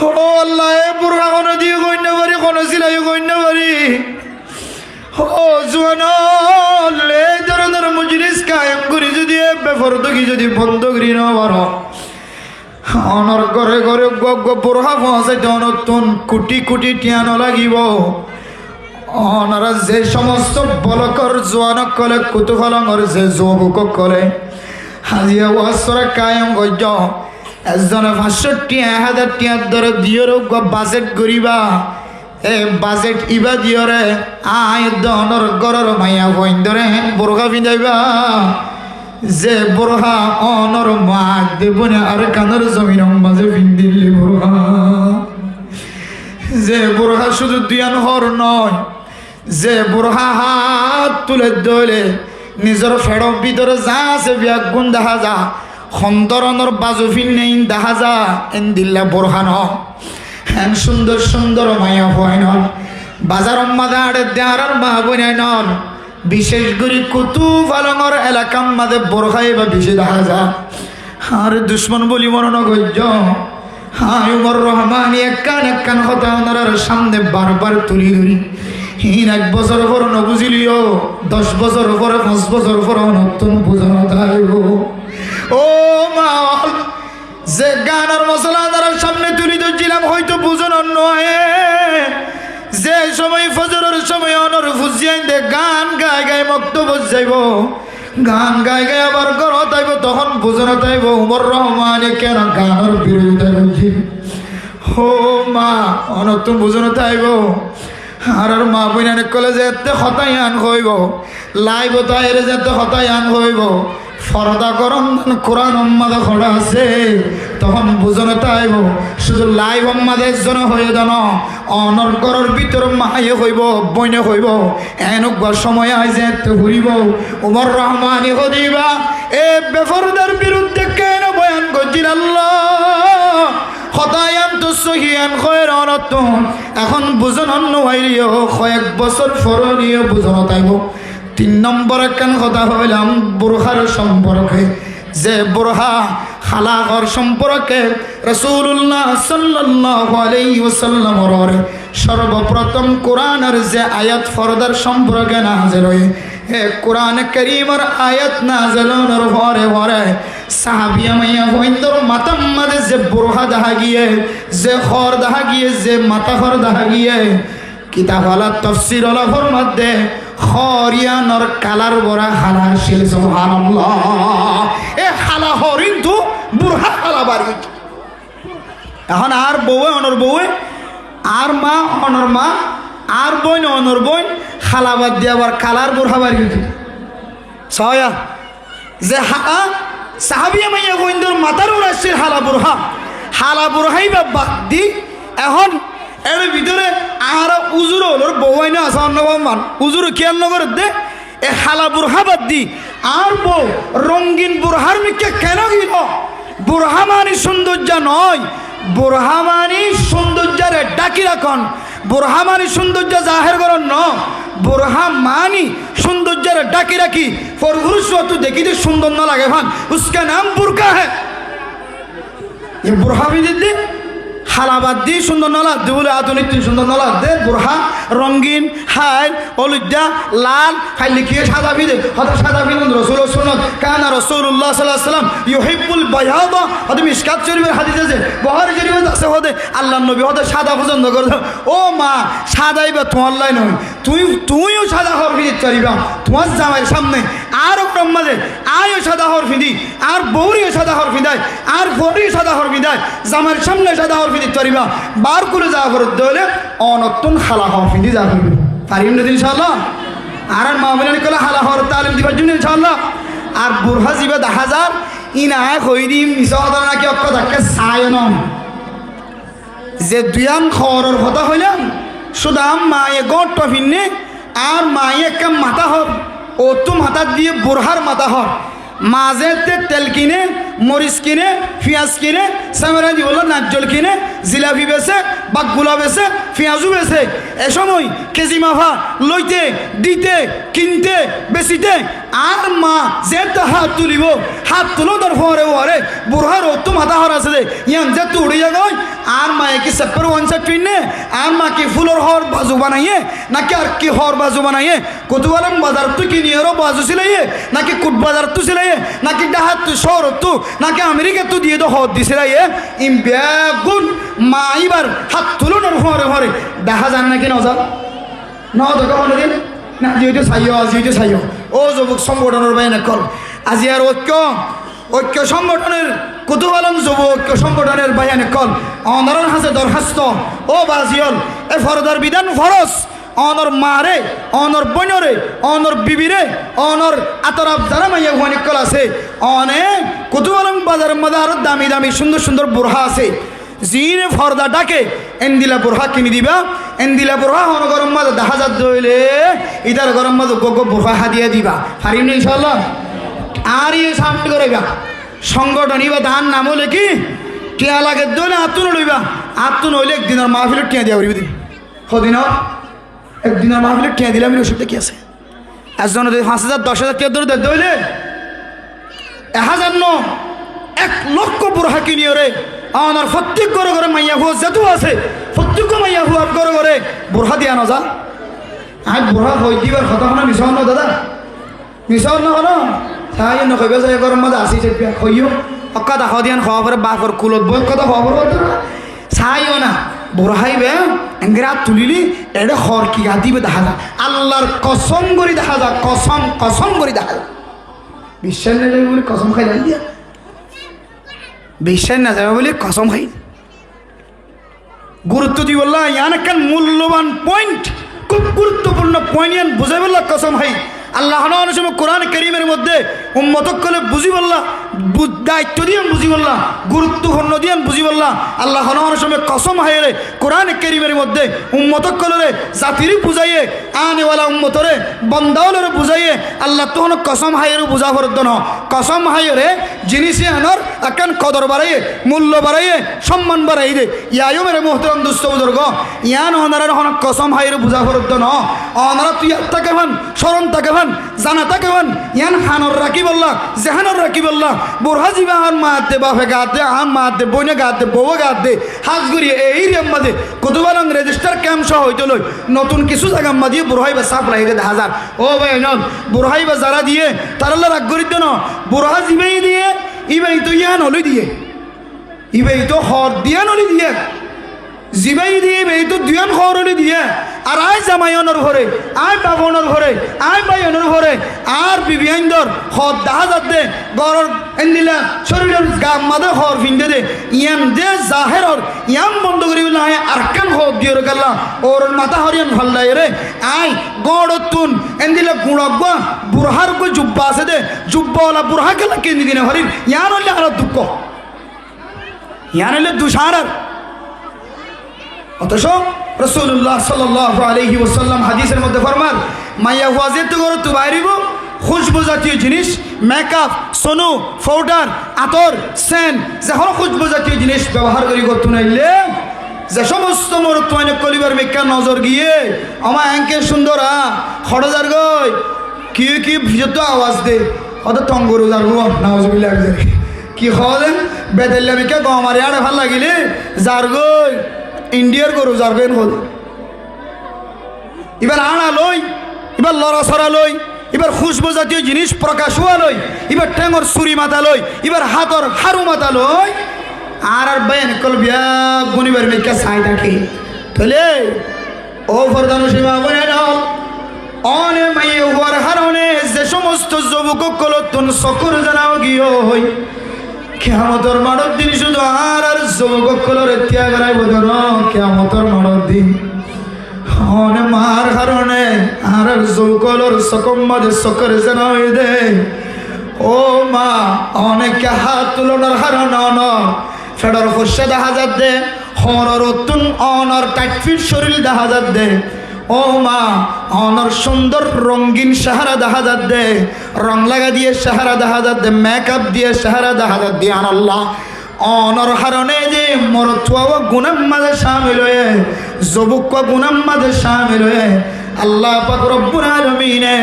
ও আল্লাহ বুড়া কোনো দিয়ে কইনা পারি কোনো সিলাই কইনা পারি। ও জোয়ান এই ধরনের মজলিস কায়েম করি যদি বেফরদগি যদি বন্ধ করি না পারো, অনর ঘরে ঘরে বুড়া পৌঁছাইতে অনতুন কোটি কোটি টিয়ানো লাগিব। অনারা যে সমস্ত বলকর জোয়ানক কলে কুতুফলঙ্গর যে যুবক কলে হাজিয়া ওয়াসরা কায়েম গজ্য একজনে 500,000 টিয়ার ধরে দিয়র বাজেট করিবা, এ বাজেট ইবা দিয়রে আয় দনর গরর মাইয়া বইন ধরে হেন বোরখা পিঁধাইবা, যে বোরখা অনর মা দেবনে আর কানের জমির মাঝে পিন্দিল্লি বোরখা, যে বোরখা শুধু দিয়ান হর নয়, যে বোরখা হাত তুলে দইলে নিজের ফেড়র ভিতরে যা আছে বিয়া গুণ দেখা যা, খন্দরনের বাজুফিন নেই দেখা যা, এন দিল্লা বোরখা ন হ্যান সুন্দর সুন্দর মায়া হয় নন বাজার মাদে আড়ে দেয়ার মা বোনাই নন, বিশেষ করে কুতুফলঙ্গর এলাকার মাঝে বোরখাই বা বেশি দেখা যা। আর দুশ্মন বলি মরণ গজ্য হায় উমর রহমানি একখান কথা ওনার সামনে বারবার তুলি ধরি, হিন 1 বছর পর নবুঝিলিও 10 বছর পরে 5 বছর পর নতুন বুঝানো থাকব। ও মা যে গানের মশলা দ্বারার সামনে তুলি ধরছিলাম হয়তো বুঝানোর নয়, যে সময় ফজরের সময় অনর ফুজিয়াই দে গান গায় গায় বক্তব্য যাইব, গান গায় গায় আবার ঘর তাইব, তখন বুঝানো তাইব উমর রহমানে কেন গানের বিরোধিতা করছি। ও মা অনতুন বুঝানো তাইব আর মা বইনানে কলে যেতে হতাই আন হইব, লাইব তাইরে যেতে হতাই আন হইব, ফরদা গরম কোরআন উম্মাদে খড়া আছে, তখন বুঝনে তাইব শুধু লাইভ উম্মাদের জন্য হয়ে জান অনর ঘরের ভিতর মায়ে হইব বইনে হইব, এনেকুৱা সময় আই যেতে ঘুরিব উমর রহমানি হদিবা এ বেফরদার বিরুদ্ধে কেন বয়ান করছিল আল্লাহ হতায়ান তো সহিয়ান খয়ের অনতুন, এখন বুঝন নইলিও কয়েক বছর ফরনীয় বুঝন তাইব। 3 নম্বর একখান কথা হইলাম বোরখার সম্পর্কে, যে বোরখা খালাকর সম্পর্কে রাসূলুল্লাহ সাল্লাল্লাহু আলাইহি ওয়াসাল্লামের সর্বপ্রথম কোরআনের যে আয়াত ফরদার সম্পর্কে নাযিল হয় হে কোরআন করিমর আয়াত নাযিলর পরে পরে সাহাবিয়া মাইয়া হইন্দর মাতাম মাদে যে বুরহা দেখা গিয়ে যে খর দেখা গিয়ে যে মাথা খর দেখা গিয়ে কিতাব আলা তাফসীর আলা ফরমাতে খরিয়ানর কালার বড়া হালা শিল সুবহানাল্লাহ এ হালা হরিন তো বুরহা হালা বাড়ি এখন আর বউয়ে অনর বউয়ে আর মা অনর মা আর বোন অনর বোন খালাবাদ দিয়ে আবার কালার বুরহা বাড়ি সয়া যে হা সাহাবিয়া মাইয়া গোবিন্দর মাথার উড়াচ্ছিল হালা বুরহাই বা বাদ দি এখন এর ভিতরে আর উজুর হলোর বউয়াই না আছে অন্নবান উজুর খেয়াল নগর দে এ হালা বুরহা বাদ দি আর বউ রঙিন বুরহার মিকে কেন গিল বুরহা মানি সৌন্দর্য নয় বুরহা মানি সৌন্দর্যের ডাকি রাখন বুরহা মানি সৌন্দর্য জাহের করন ন বুরহা মানি সৌন্দর্যের ডাকি রাখি ফরগুরুষ তু দেখিতে সুন্দর না লাগে ভান উসকা নাম বুরকা হ্যাঁ ये बुरहा भी दे हालाबाद दी सुंदर नला दे बोले आधुनिक सुंदर नला दे बुरहा रंगीन हाय ओलिद्दा लाल हाय लिखिए सादा भी दे हदर सादा भी नंद रसूल सुन्नत काना रसूलुल्लाह सल्लल्लाहु अलैहि वसल्लम युहिब्बुल बयादा हदर मिशकात शरीफের হাদিস আছে বুখারী শরীফে আছে হদে আল্লাহর নবী হদে সাদা পছন্দ করে ও মা সাদাই বা তোমার লাই নয় তুইও সাদা হর ফিদিত পারিবা তোমার জামাইয়ের সামনে আর ব্রহ্মাদে আয়ও সাদা হর ফিদি আর বৌরিও সাদা হর ফিদায় আর ফরিও সাদা হর ফিদায় জামাইয়ের সামনে সাদা হর ফিদিত পারিবা বার করে যা ফরত দলে অনতুন খালা হর ফিদি যা ফিদি পারিম না ইনশাআল্লাহ আর মামুনানি কলা হালা হর তালিম দিবার জন্য ইনশাআল্লাহ আর বুরহা জিবা 10000 ইনা কইরি মিসাদা নাকি অক্ক ধাক্কা সায়নম যে দুয়ান খরর কথা হইলাম সুদাম মায়ে গট ফিন্নে আর মায়ে কাম মাথা হর ও তো মাথা দিয়ে বুরহার মাথা হর মাঝেতে তেল কিনে মরিচ কিনে পেঁয়াজ কিনে সামরা দি বলল নারজল কিনে জিলাপি বেছে বাগগুলা বেছে পেঁয়াজু বেছে এ সময় কেজি মাফা লইতে দিতে কিনতে বেচিতে আর মা যেতে হাত তুলিব হাত তুলো তোর ফরে ওরে বুড়হার অত মাথা হর আছে ইয়ান যে তু উড়িয়া গই আর মায়ে কি সেপার ওয়ান সেট পিনে আর মা কি ফুলর হর বাজু বানাইয়ে নাকি আর কি হর বাজু বানাইয়ে কতবালাম বাজার তু কিনিয়েরও বাজু সিলাইয়ে নাকি কুট বাজার তু সিলাইয়ে নাকি ডাহাত তু শহর তু নাকি আমেরিকা তু দিয়ে তো হদ দিছিলাইয়ে ইম বেগুন মা এবার হাত তুলো নর ফরে ফরে দেখা যান নাকি নজা ন দেখা হলো দিন না যেটা চাইও ও যুবক সংগঠনের বাইনে কল আজি আর ঐক্য সংগঠনের কুতুহলম যুব ঐক্য সংগঠনের বাইনে কল অনরন হাসে দরখাস্ত ও বাজিয়ল এ ফরদার বিধান ফরস অনর মারে অনর বনরে অনর বিবিরে অনর আতরাব যারা মাইয়া ওখানে কল আছে অনেক কুতুহলম বাজার মদার দামি দামি সুন্দর সুন্দর বুরহা আছে জিনে ফর্দা ডাকে এন্দিলা বুরহা কিনি দিবা এন্দিলা বুরহা হন গরম মাঝে 10000 দইলে ইদার গরম মাঝে গোগো বুরহা হাদিয়া দিবা পারিম ইনশাআল্লাহ আর এই সামনে করেগা সংগঠন ইবা দান নাম হলে কি টিয়া লাগে দইলে আতুন লইবা আতুন হইলে একদিনের মাহফিলে টিয়া দিয়া করিবি দিন হদিন একদিনের মাহফিলে টিয়া দিলাম ওষুধটা কি আছে একজন 5000 10000 টিয়া দইলে দইলে 1000 1 লক্ষ বুরহা কিনিও রে আমার প্রত্যেক ঘরে ঘরে মাইয়া হুয়া যেত আছে প্রত্যেক মাইয়া হুয়ার ঘরে ঘরে বুরহা দিয়া নজা আজ বুরহা হই দিবার কথা না মিশন না দাদা মিশন না হলো তাই না কইবে যে গরম মধ্যে আসি যে কইও অক্কা দা হদিয়ান খাওয়া পরে বাপর কুলত বই কথা খবর হতো না ছাইও না বুরহাইবে এঙ্গরা তুলিলি এড়ে খর কি দিবে দেখা যা আল্লাহর কসম করি দেখা যা কসম করি দেখা যা বিশ্বাস নেই বলে কসম খাই জানি দিয়া বিশ্বাস না যাবে বলে কসম খাই গুরুত্ব দি বললা ইয়ান একটা মূল্যবান পয়েন্ট খুব গুরুত্বপূর্ণ পয়েন্ট ইয়ান বুঝাই বললা কসম খাই আল্লাহ কোরআন করিমের মধ্যে উম্মতক কলে বুঝি বললা দায়িত্ব দিয়ে বুঝি বললা গুরুত্বপূর্ণ দিয়ে বুঝি বললা আল্লাহ সময় কসম হাইরে কোরআন করিমের মধ্যে উম্মতক কলরে জাতিরই বুঝাইয়ে আনেওয়ালা উম্মতরে বন্দাওয়ালরে বুঝাইয়ে আল্লাহ তখন কসম হাইরে বুঝা ফরত ন কসম হাইরে জিনিসে আনর একান কদর বাড়াইয়ে মূল্য বাড়াইয়ে সম্মান বাড়াই দে ইয়ায়ও মেরে মোহতরম দুস্থ বুজুর্গ ইয়ান অনারা হন কসম হাইরে বুঝা ফরত ন অনারা তুই তাকে ভান স্মরণ তাকে ভান জানা তাকে ভান ইয়ান হানর রাখি বললা জেহানর রাখি বললা বুড়া জিবা আর মাতে বাপে গাতে আর মাতে বইনে গাতে বউ গাতে হাজ করি এই রেম্মাদে কতবার রেজিস্টার ক্যাম্প সহ হইতে লই নতুন কিছু জায়গা দিয়ে বুড়াইবা সাপ রাখি দে হাজার ও ভাই নন বুড়াইবা যারা দিয়ে তারা রাগ করি দেন বুড়া জিবাই দিয়ে ইবাই তো ইয়ান হলই দিয়ে ইবাই তো হর দিয়া নলি দিয়ে জিবাই দিয়ে ইবাই তো দুয়ান হরলি দিয়ে আর আয় জামাইয়নের ঘরে আয় বাবনের ঘরে আয় বাইয়নের ঘরে আর বিবিয়াইন্দর হদ দাহা যাতে গরর এন্দিলা শরীরের গাম মাদে হর ফিন্দে দে ইয়াম দে জাহেরর ইয়াম বন্ধ করি বলে আয় আরকান হদ দিয়ে গেলা ওর মাথা হরিয়ান ভাল্লাই রে আয় গড়তুন এন্দিলা গুড়গ বুড়হার কো জুব্বা আছে দে জুব্বাওয়ালা বুড়হা গেলা কেন্দি দিনে হরির ইয়ান হলে আর দুঃখ ইয়ান হলে দুসারার অথচ রাসূলুল্লাহ সাল্লাল্লাহু আলাইহি ওয়াসাল্লাম হাদিসের মধ্যে ফরমান মাইয়া ওয়াজে তো করো তো বাইরিব খুশবু জাতীয় জিনিস মেকআপ সোনু পাউডার আতর সেন্ট যখন খুশবু জাতীয় জিনিস ব্যবহার করি করতে নাইলে যে সমস্ত মরুত্বাইন কলিবার মেকা নজর গিয়ে আমার অ্যাঙ্কে সুন্দর খড়জার গই কি কি ভিজত আওয়াজ দে অত টঙ্গরু যার গো নাউজুবিল্লাহ কি খাওয়া বেদেল্লা মেকা গো আমার আড়ে ভাল লাগিলে যার গই ইন্ডিয়ার গরু যারবেন হল এবার আনা লই এবার লড়াছড়া লই এবার খুশবু জাতীয় জিনিস প্রকাশ হওয়া লই এবার ঠেঙর ছুরি মাথা লই এবার হাতর হারু মাথা লই আর বেন কল বিয়া গনিবার মেকা ছাই থাকে তাহলে ও ফরদান সীমা বনে নাও অনে মাইয়ে হওয়ার হারণে যে সমস্ত যুবক কলতুন সকর জানাও গিয়ে হই কিয়ামতের মাড়র দিন শুধু আর আর যুবক কলর ত্যাগ রাইব ধর কিয়ামতের মাড়র দিন অনে মার কারণে আর আর যুবকলর সকম মাঝে সকর জানা হয়ে দে ও মা অনেকে হাত তুলনার হারণ অন ফেডার ফসে দেখা যাত দে হরর অতুন অনর টাইটফিট শরীর দেখা যাত দে ও মা অনর সুন্দর রঙিন সাহারা দেখা যাত দে রং লাগা দিয়ে সাহারা দেখা যাত দে মেকআপ দিয়ে সাহারা দেখা যাত দিয়ে আল্লাহ অনর হারণে যে মরতুয়া গুনাম মাঝে শামিল হয়ে যুবক গুনাম মাঝে শামিল হয়ে আল্লাহ পাক রব্বুল আলামিনে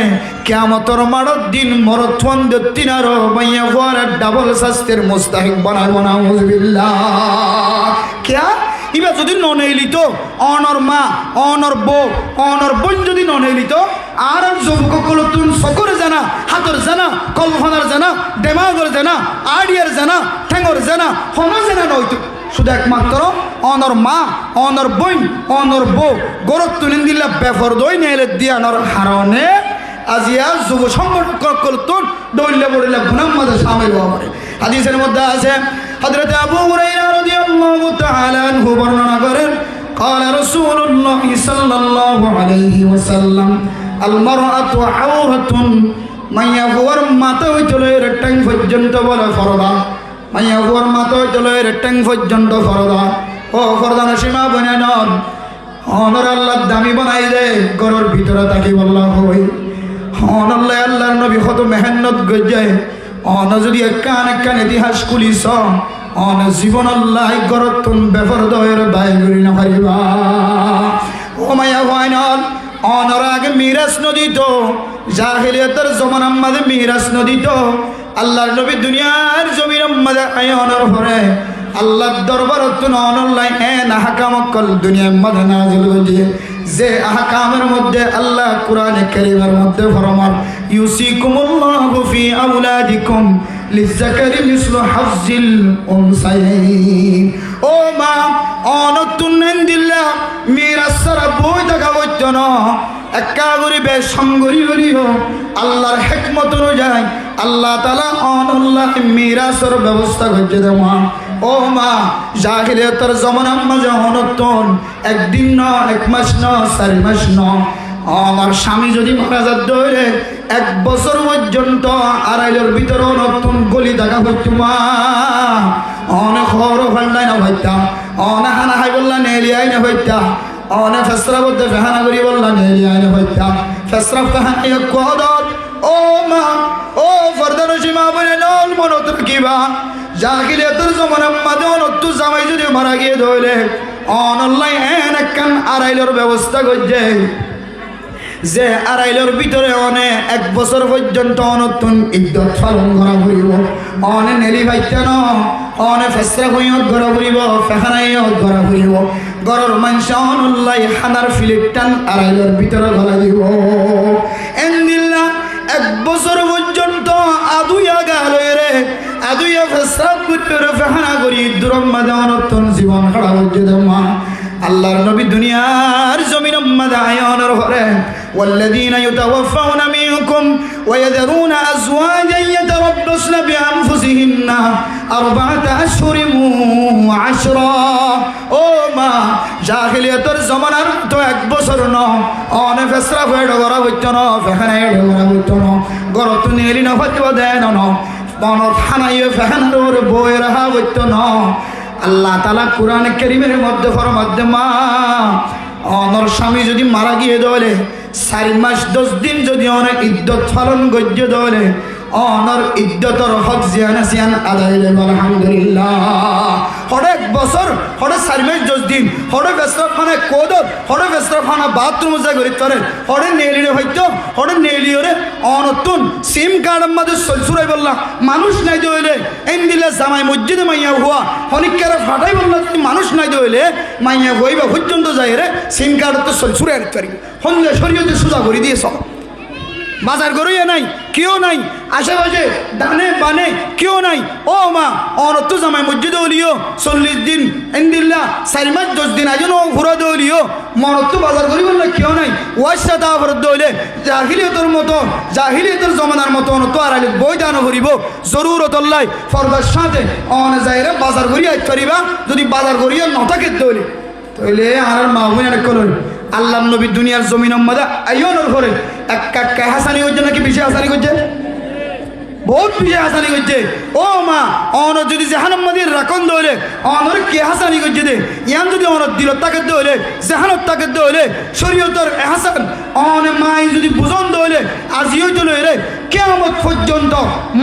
কিয়ামতের মাড়র দিন মরতুয়ান দত্তিনার মাইয়া গোয়ার ডাবল শাস্তির মুস্তাহিক বানাবো না নাউজুবিল্লাহ কিয়া ইবা যদি ননেলিত অনর মা অনর বউ অনর বোন যদি ননেলিত আর যুবক কলতুন সকরে জানা হাতর জানা কল্পনার জানা দেমাগর জানা আইডিয়ার জানা ঠেঙ্গর জানা হন জানা নয়তো শুধু একমাত্র অনর মা অনর বোন অনর বউ গরত তুলিন দিল্লা বেফর দই নেলে দিয়ানোর হারণে আজিয়া যুব সংগঠন কলতুন দৌড়লে বড়লে গুনাম মাঝে শামিল হওয়া পারে হাদিসের মধ্যে আছে হযরত আবু হুরায়রা রাদিয়াল্লাহু তাআলা আনহু বর্ণনা করেন قال رسول الله صلى الله عليه وسلم المرأة عورة من يغور মাথা হইতলে রেট্টাং পর্যন্ত বলে ফরদা من يغور মাথা হইতলে রেট্টাং পর্যন্ত ফরদা ও ফরদা সীমা বনে নন অনর আল্লাহ দামি বানাই দে ঘরের ভিতরে তাকি বল্লা হই অনল্লাহ আল্লাহর নবী কত মেহনত গজায় অন যদি একান একান ইতিহাস খুলিস অন জীবন আল্লাহ গরতুন বেফর দয়ের বাই করি না পারিবা ও মায়া হয়নল অনর আগে মিরাজ নদী তো জাহিলিয়াতের জমানার মাঝে মিরাজ নদী তো আল্লাহর নবী দুনিয়ার জমির মাঝে আয়নর পরে আল্লাহর দরবারত অনল্লাহ এন আহকাম কল দুনিয়ার মাঝে নাযিল হইছে যে আহকামের মধ্যে আল্লাহ কোরআনে কারীমের মধ্যে ফরমান ইউসিকুমুল্লাহু ফি আওলাদিকুম লিযাকারি মিসলু হাজ্জিল উনসায়াইন ও মা অনতুন দিল্লা মিরাজ সারা বই দেখা হইতো না একা গরিবে সংগরি করিও আল্লাহর হিকমত অনুযায়ী আল্লাহ তাআলা অনল্লাহ মিরাজের ব্যবস্থা করে দেওয়া ও মা জাহিলিয়াতের জমানার মাঝে অনতন একদিন ন এক মাস ন 4 মাস ন আমার স্বামী যদি মারা যাত ধরে 1 বছর পর্যন্ত আড়াইলের ভিতরে নতুন গলি দেখা হইতো মা অনেক হরো ফাল্লাই না হইতা অনেক হানা হাই বললা নেলিয়াই না হইতা অনেক ফেসরা বলতে ফেহানা করি বললা নেলিয়াই না হইতা ফেসরা ফেহানা কদর ও মা ও ফরদান সীমা বনে নল মনত রাখিবা জাহিলিয়াতের জমানার মাঝে অনত্তু জামাই যদি মারা গিয়ে ধরলে অনল্লাই এন একখান আড়াইলের ব্যবস্থা করছে যে আড়াইলের ভিতরে অনে 1 বছর পর্যন্ত অনতুন ইদ্যত পালন করা হইব অনে নেলি ভাইতেন অনে ফেসরা হইয়ত করা হইব ফেহানাইয়ত করা হইব গরর মানুষ অনল্লাই হানার ফিলিপটান আড়াইলের ভিতরে গলা দিব এন্দিল্লা 1 বছর পর্যন্ত আদুইয়া গালরে আদুইয়া ফেসরা করে ফেহানা করি দুরম মাদে অনতুন জীবন খাড়া হচ্ছে মা আল্লাহর নবী দুনিয়ার জমিন উম্মত আয়ানোর ঘরে والذين يتوفون منكم ويذرون أزواجا يتربصن بأنفسهن 4 أشهر وعشرا ও মা জাহিলিয়াতের জমানার তো 1 বছর ন অনে ফেসরা ফেড় করা হইতো না ফেহানা এড় করা হইতো না গরত নেলি না ফতোয়া দেন না বনর থানাইয়ে ফেহানার বই রাখা হইতো না আল্লাহ তাআলা কোরআন কারীমের মধ্যে ফরমাতে মা অনর স্বামী যদি মারা গিয়ে দলে 4 মাস 10 দিন যদি অনেক ইদ্যত পালন গজ্য দলে অনর ইদ্যতর হক জিয়ানা সিয়ান আদায় আলহামদুলিল্লাহ হড়ে 1 বছর হড়ে 4 মাস 10 দিন হড়ে বেসরখানা কোদত হড়ে বেসরখানা বাথরুম যা করি তরে হড়ে নেলিরে হইতো হড়ে নেলিওরে অনতুন সিম কার্ড মধ্যে সলসুরাই বললা মানুষ নাই দইলে এন্দিলা জামাই মসজিদে মাইয়া হুয়া হনিকারে ফাটাই বললা মানুষ নাই দইলে মাইয়া হইবা পর্যন্ত যায় রে সিম কার্ড তো সলসুরাই করি হন্লে শরীয়তে সুজা করে দিয়েছ বাজার গরুইয়া নাই কেউ নাই আশেপাশে ডানে বানে কেউ নাই ও মা অনত জামাই মসজিদে হলিও 40 দিন এন্দিল্লা 4 মাস 10 দিন আজও ঘুরা দলিও মনত বাজার করি বললে কেউ নাই ওয়াসা তা ভর দইলে জাহিলিয়তের মতো জাহিলিয়তের জমানার মতো অনত আড়াইলে বই দান করিব জরুরত আল্লাহ ফরদার সাথে অন যাইরে বাজার করি আইতে পারিবা যদি বাজার করিও নটাকে দইলে তইলে আর মা বোনের কলন আল্লাহ নবী দুনিয়ার জমিন উম্মাদা আইয়নোর ঘরে এক হাসানি হচ্ছে নাকি বেশি হাসানি করছে বহুত বেশি হাসানি করছে ও মা অন যদি জাহান্নামের রাখন দইলে অনর কে হাসানি করছে দে ইয়ান যদি অন দিল তাকে দইলে জাহান্নাম তাকে দইলে শরীয়তের হাসান অন মাই যদি বুঝন দইলে আজিও চলে রে কিয়ামত পর্যন্ত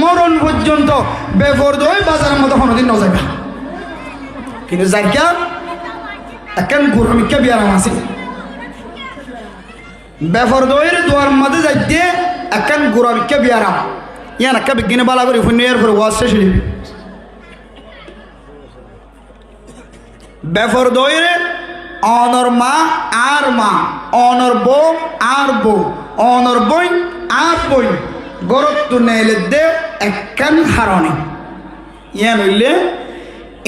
মরণ পর্যন্ত বেফরদ হয়ে বাজারের মতো কোনোদিন ন যাবে কিন্তু জায়গা এখন গুরমিকা বিয়ারাম আছে বেফরদয়ের দোয়ার মাঝে যাইতে এখন গুরমিকা বিয়ারাম ইয়ান একটা বিজ্ঞানে বালা করে ফুনিয়ার পরে ওয়াজ শেষ হইবে বেফরদয়ের অনর মা আর মা অনর বউ আর বউ অনর বই আর বই গরত নেলে দে একখান হারণে ইয়ান হইলে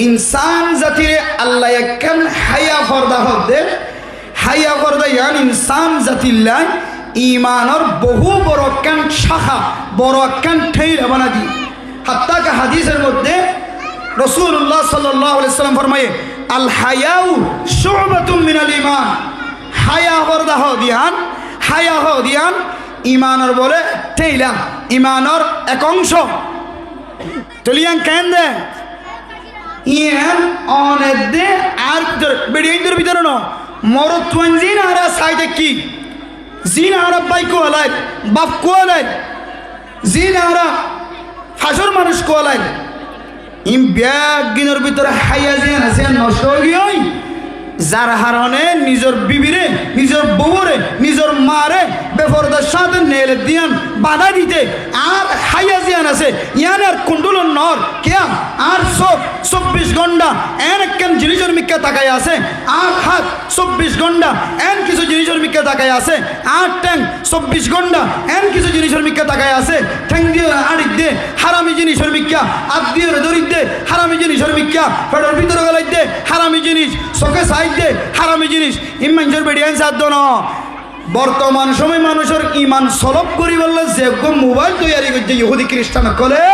ইনসান জাতিরে আল্লাহ একখান হায়া ফরদা হতে হায়া ফরদা ইয়ান ইনসান জাতিল্লাহ ইমানর বহু বড় একখান শাখা বড় একখান ঠেই বানা দি হাত্তাকা হাদিসের মধ্যে রাসূলুল্লাহ সাল্লাল্লাহু আলাইহি সাল্লাম ফরমায়ে আল হায়াউ শুবাতুম মিনাল ঈমান হায়া ফরদা হদিয়ান হায়া হদিয়ান ইমানর বলে ঠেইলা ইমানর এক অংশ তলিয়ান কেন দে ইয়ান অনেক দে আর বেডিয়ের ভিতরে ন মরত তুঞ্জিন আর সাইডে কি জিন আর বাই কোয়ালাই বাপ কোয়ালাই জিন আর হাসর মানুষ কোয়ালাই ইম ব্যাগ গিনের ভিতরে হাইয়া জিন আছে নষ্ট হয়ে গিয়ে যার হারণে নিজের বিবিরে নিজের বউরে নিজের মারে বেফরদার সাথে নেলে দিয়ান বাধা দিতে আর হাইয়া জিয়ান আছে ইয়ান আর কুণ্ডুলন নর কেয়া আর সব 24 ঘন্টা এন একখান জিনিসের মিক্কা তাকাই আছে আর হাত 24 ঘন্টা এন কিছু জিনিসের মিক্কা তাকাই আছে আর ট্যাং 24 ঘন্টা এন কিছু জিনিসের মিক্কা তাকাই আছে ঠ্যাং দিয়ে আড়িক দে হারামি জিনিসের মিক্কা আত দিয়ে দরিদ দে হারামি জিনিসের মিক্কা ফেডার ভিতরে গলাই দে হারামি জিনিস চোখে সাইড দে হারামি জিনিস ইমানজের বেডিয়ান সাধ্য ন বর্তমান সময় মানুষের ইমান সলভ করি বললে যে মোবাইল তৈরি করছে ইহুদি খ্রিস্টান কলে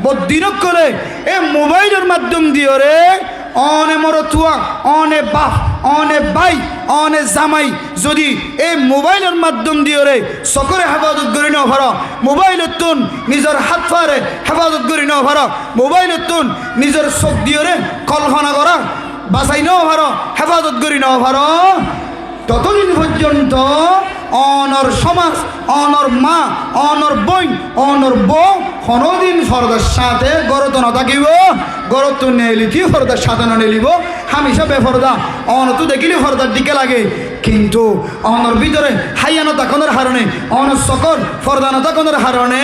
বদিনক কলে এ মোবাইলের মাধ্যম দিয়ে রে অনে মরতুয়া অনে বাপ অনে ভাই অনে জামাই যদি এই মোবাইলের মাধ্যম দিয়ে রে সকলে হেফাজত করি ন ভার মোবাইলের তুন নিজের হাত ফারে হেফাজত করি ন ভার মোবাইলের তুন নিজের চোখ দিয়ে রে কল্পনা করা বাসাই ন ভার হেফাজত করি ন ভার ততদিন পর্যন্ত অনর সমাজ অনর মা অনর বই অনর বউ কোনোদিন ফরদার সাথে গরত ন থাকিব গরত নেলিতি ফরদার সাথে ন নেলিব হামেশা বেফরদা অনত দেখিলে ফরদার দিকে লাগে কিন্তু অনর ভিতরে হাইয়ানো তাকনের হারণে অনর সকর ফরদানো তাকনের হারণে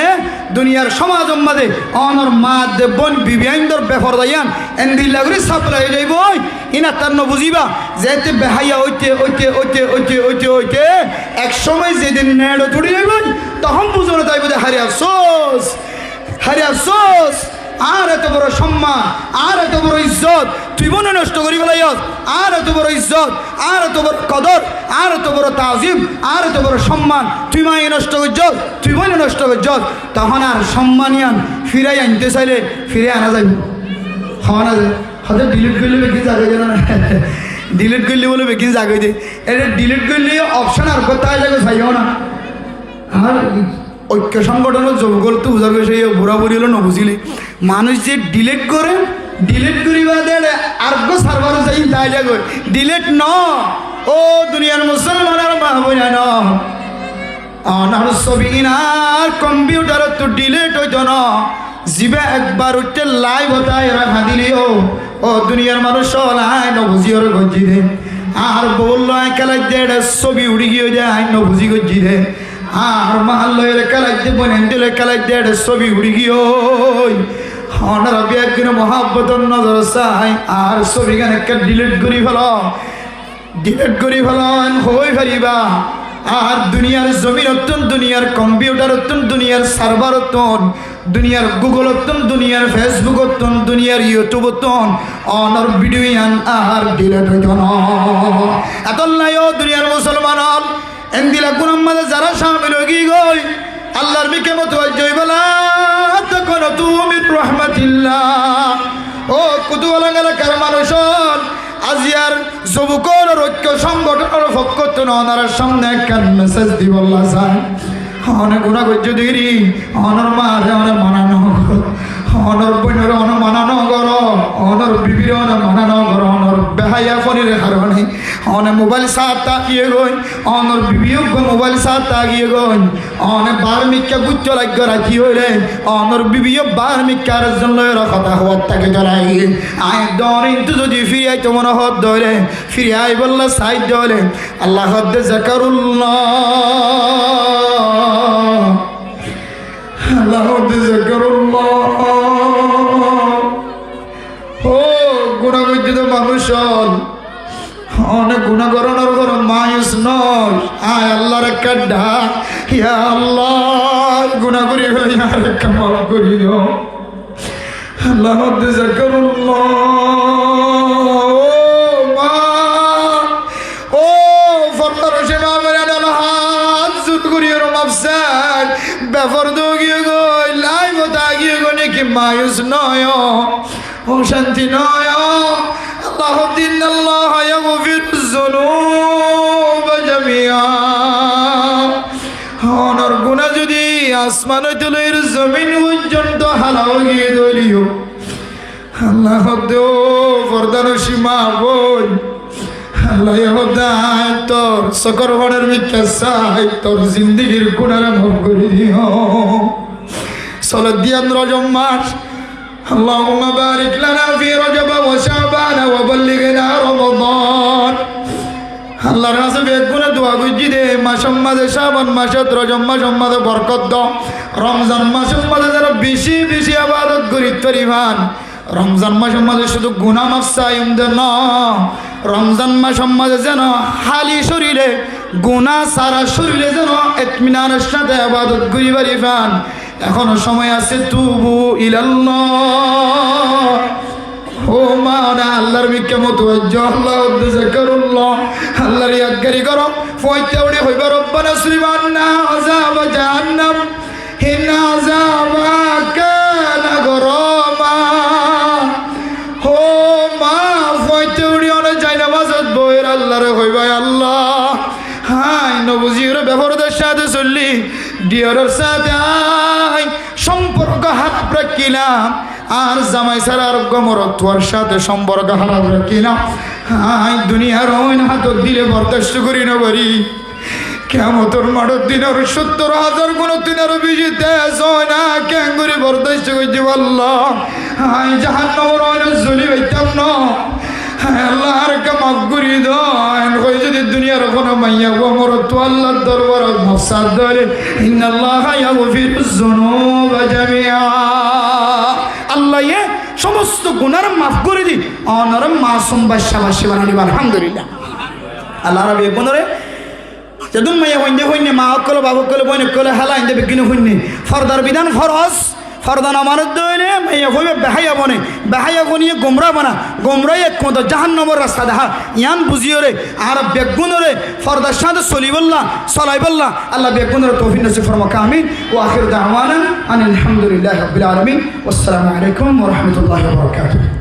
দুনিয়ার সমাজ মাঝে অনর মা দেবন বিবিয়াইন্দর বেফরদাইয়ান এন্দিল্লাগুলি সাপ্লাই হয়ে যাইব ইনা তার বুঝিবা যেতে বেহাইয়া হইতে হইতে হইতে হইতে হইতে হইতে এক সময় যেদিন নেড়ো তুড়ি যাইব তখন বুঝানো তাইব যে হারে আফসোস, হারে আফসোস। আর এত বড় সম্মান, আর এত বড় ইজ্জত তুই মনে নষ্ট করি ফেলাইস, আর এত বড় ইজ্জত, আর এত বড় কদর, আর এত বড় তাজিম, আর এত বড় সম্মান তুই মাই নষ্ট করছস, তুই মনে নষ্ট করছস। তখন আর সম্মানিয়ান ফিরাই আনতে চাইলে ফিরে আনা যাইব, হওয়া না যায়। হয়তো ডিলিট করলে বেশি জাগে যেন না, ডিলিট করলে বলে বেশি জাগে দে, এটা ডিলিট করলে অপশন আর কোথায় যাবে চাইও না। আর ঐক্য সংগঠনের যোগল তো বুঝার বিষয় বুড়া বুড়ি হলো নবুঝিলে মানুষ যে ডিলেট করে, ডিলেট করিবা দেয় আর সার্ভার চাই তাই যাবে ডিলেট ন। ও দুনিয়ার মুসলমানের মা বোনা ন অনার ছবি আর কম্পিউটার তো ডিলেট হইত ন, জিবে একবার উঠতে লাইভ হতায় রাখা দিলিও ও দুনিয়ার মানুষ লাই নবুঝি ওর গজ্জি দে আর বললো খেলাই দে ছবি উড়ি গিয়ে যায় নবুঝি গজ্জি দে আর মাল্লের কালাইতে বনেন্দিলে কালাইতে ছবি উড়ি গিয়ে হনার একদিন মহাব্বতর নজর চাই আর ছবি গান একটা ডিলিট করি ফেল, ডিলিট করি ফেলান হই ফারিবা। আর দুনিয়ার জমিন অত্যন, দুনিয়ার কম্পিউটার অত্যন, দুনিয়ার সার্ভার অত্যন, দুনিয়ার গুগল অত্যন, দুনিয়ার ফেসবুক অত্যন, দুনিয়ার ইউটিউব অত্যন অনর ভিডিও আন আর ডিলিট হইত না। এত নাই ও দুনিয়ার মুসলমান এন্দিলা গুনার মাঝে যারা শামিল হয়ে গই আল্লাহর বিকে মতো জয়বলা তখন তুমি রহমাতিল্লাহ। ও কুতুয়ালাঙ্গালাকার মানুষ আজিয়ার যুবকর ঐক্য সংগঠনের পক্ষ থেকে ওনার সামনে একটা মেসেজ দিব আল্লাহ চাই অনেক গুণা করছ দিদি অনর মারে অনেক মানানো অনর বইনের অন মানানো কর, অনর বিবির অন মানানো কর, অনর বেহাইয়া ফোনের কারণে অনেক মোবাইল সাত তাকিয়ে গই অনর বিবিও মোবাইল সাত তাকিয়ে গই অনেক বার মিক্কা গুচ্ছ লাগ্য রাখি হইলে অনর বিবিও বার মিক্কার জন্য কথা হওয়ার তাকে জড়াই আয় দর কিন্তু যদি ফিরে আইতো মনে হত ধরে ফিরে আই বললা সাইড ধরে আল্লাহ হদ্দে জাকারুল্লাহ আল্লাহ হদ্দে জাকারুল্লাহ। ও গুণা করছে তো মানুষ অনেক গুণা করানোর ঘর মায়ুস নয় আয় আল্লাহর একটা ডাক ইয়া আল্লাহ গুণা করি ফেলে আর একটা মাফ করি দিও আল্লাহ হদ্দে জাকারুল্লাহ। ও মা ও ফরদার হোসেন আমার হাত জুত করিও মাফসাদ ব্যাপার তো গিয়ে গই লাইভ হতা গিয়ে গো নাকি মায়ুস নয় ও শান্তি নয় আল্লাহ দিন আল্লাহ ইয়াগফিরুয যুনুব জামিআ। অনর গুনাহ যদি আসমান হইতে লইর জমিন পর্যন্ত হালাও গিয়ে দলিও আল্লাহ দেও ফরদার সীমা বল আল্লাহ হদায় তোর সকর হনের মিথ্যা চাই তোর জিন্দিগির গুনাহ মাফ করে দিও। সালাত দিয়ান রজব মাস اللهم بارك لنا في رجب وشعبان وبلغنا رمضان। আল্লাহর কাছে বেগুনে দোয়া করছি দে মাসের মাঝে শ্রাবণ মাসে রজব মাসের মাঝে বরকত দাও, রমজান মাসের মাঝে যারা বেশি বেশি ইবাদত করি পরিমাণ রমজান মাসের মাঝে শুধু গুনাহ মাফ চাই না, রমজান মাসের মাঝে যেন হালি শরীরে গুনাহ সারা শরীরে যেন ইতমিনানের সাথে ইবাদত করি পারিবান। এখনো সময় আছে তুবু ইলাল্লাহ। ও মাওনা আল্লাহর বিকে মতো আল্লাহ যাকারুল্লাহ আল্লাহর ইয়াদগারি করো ফয়তে উড়ে হইবা রব্বানা সুবহানা আযাব জাহান্নাম ইন্না আযাবাকা লাগরামা। ও মা ফয়তে উড়ে অনে যাই নামাজত বইর আল্লাহরে হইবা আল্লাহ হাই নবুজির ব্যবহারের সাথে চললি ডিয়ারের সাথে আই সম্পর্ক হারাপ রাখিলাম আর জামাই সারা আরোগ্য মরত্বর সাথে সম্পর্ক হারাপ রাখিলাম আই দুনিয়ার ওই হাতত দিলে বরদাস্ত করি না পারি কেমতর মাঠের দিনের 70,000 গুণ দিনের বিজিতে হয় না ক্যাঙ্গুরি বরদাস্ত করছি বলল আই জাহান্নামের ওই জ্বলি পাইতাম না আল্লাহ আর কা মাফ করি দেন কই যদি দুনিয়ার কোনো মাইয়া গো মর তো আল্লাহর দরবার মাফসাদ দরে ইন্নাল্লাহ ইয়াগফিরুজ যুনুবা জামিআ আল্লাহ এ সমস্ত গুনাহ মাফ করে দি অনর মাসুম বাদশাবাসী বানানি আলহামদুলিল্লাহ আল্লাহ রাব্বি বনরে যদুম মাইয়া হইন্দে হইনে মা হকল বাবা হকল বনে কল হালা ইন্দে বিকিনে হইনে ফরদার বিধান ফরজ ফরদান আমানত দইনে মাইয়া হইবে বেহায়া বনে বেহায়া বনিয়ে গোমরা বানা গোমরাই এক মত জাহান্নামের রাস্তা দেখা ইয়ান বুঝিওরে আর বেগুনরে ফরদার সাথে চলিবল্লাহ চলাইবল্লাহ আল্লাহ বেগুনরে তৌফিক নসিব ফরমাকা আমিন ওয়া আখির দাওয়ানা আনিল হামদুলিল্লাহি রাব্বিল আলামিন ওয়াসসালামু আলাইকুম ওয়া রাহমাতুল্লাহি ওয়া বারাকাতুহু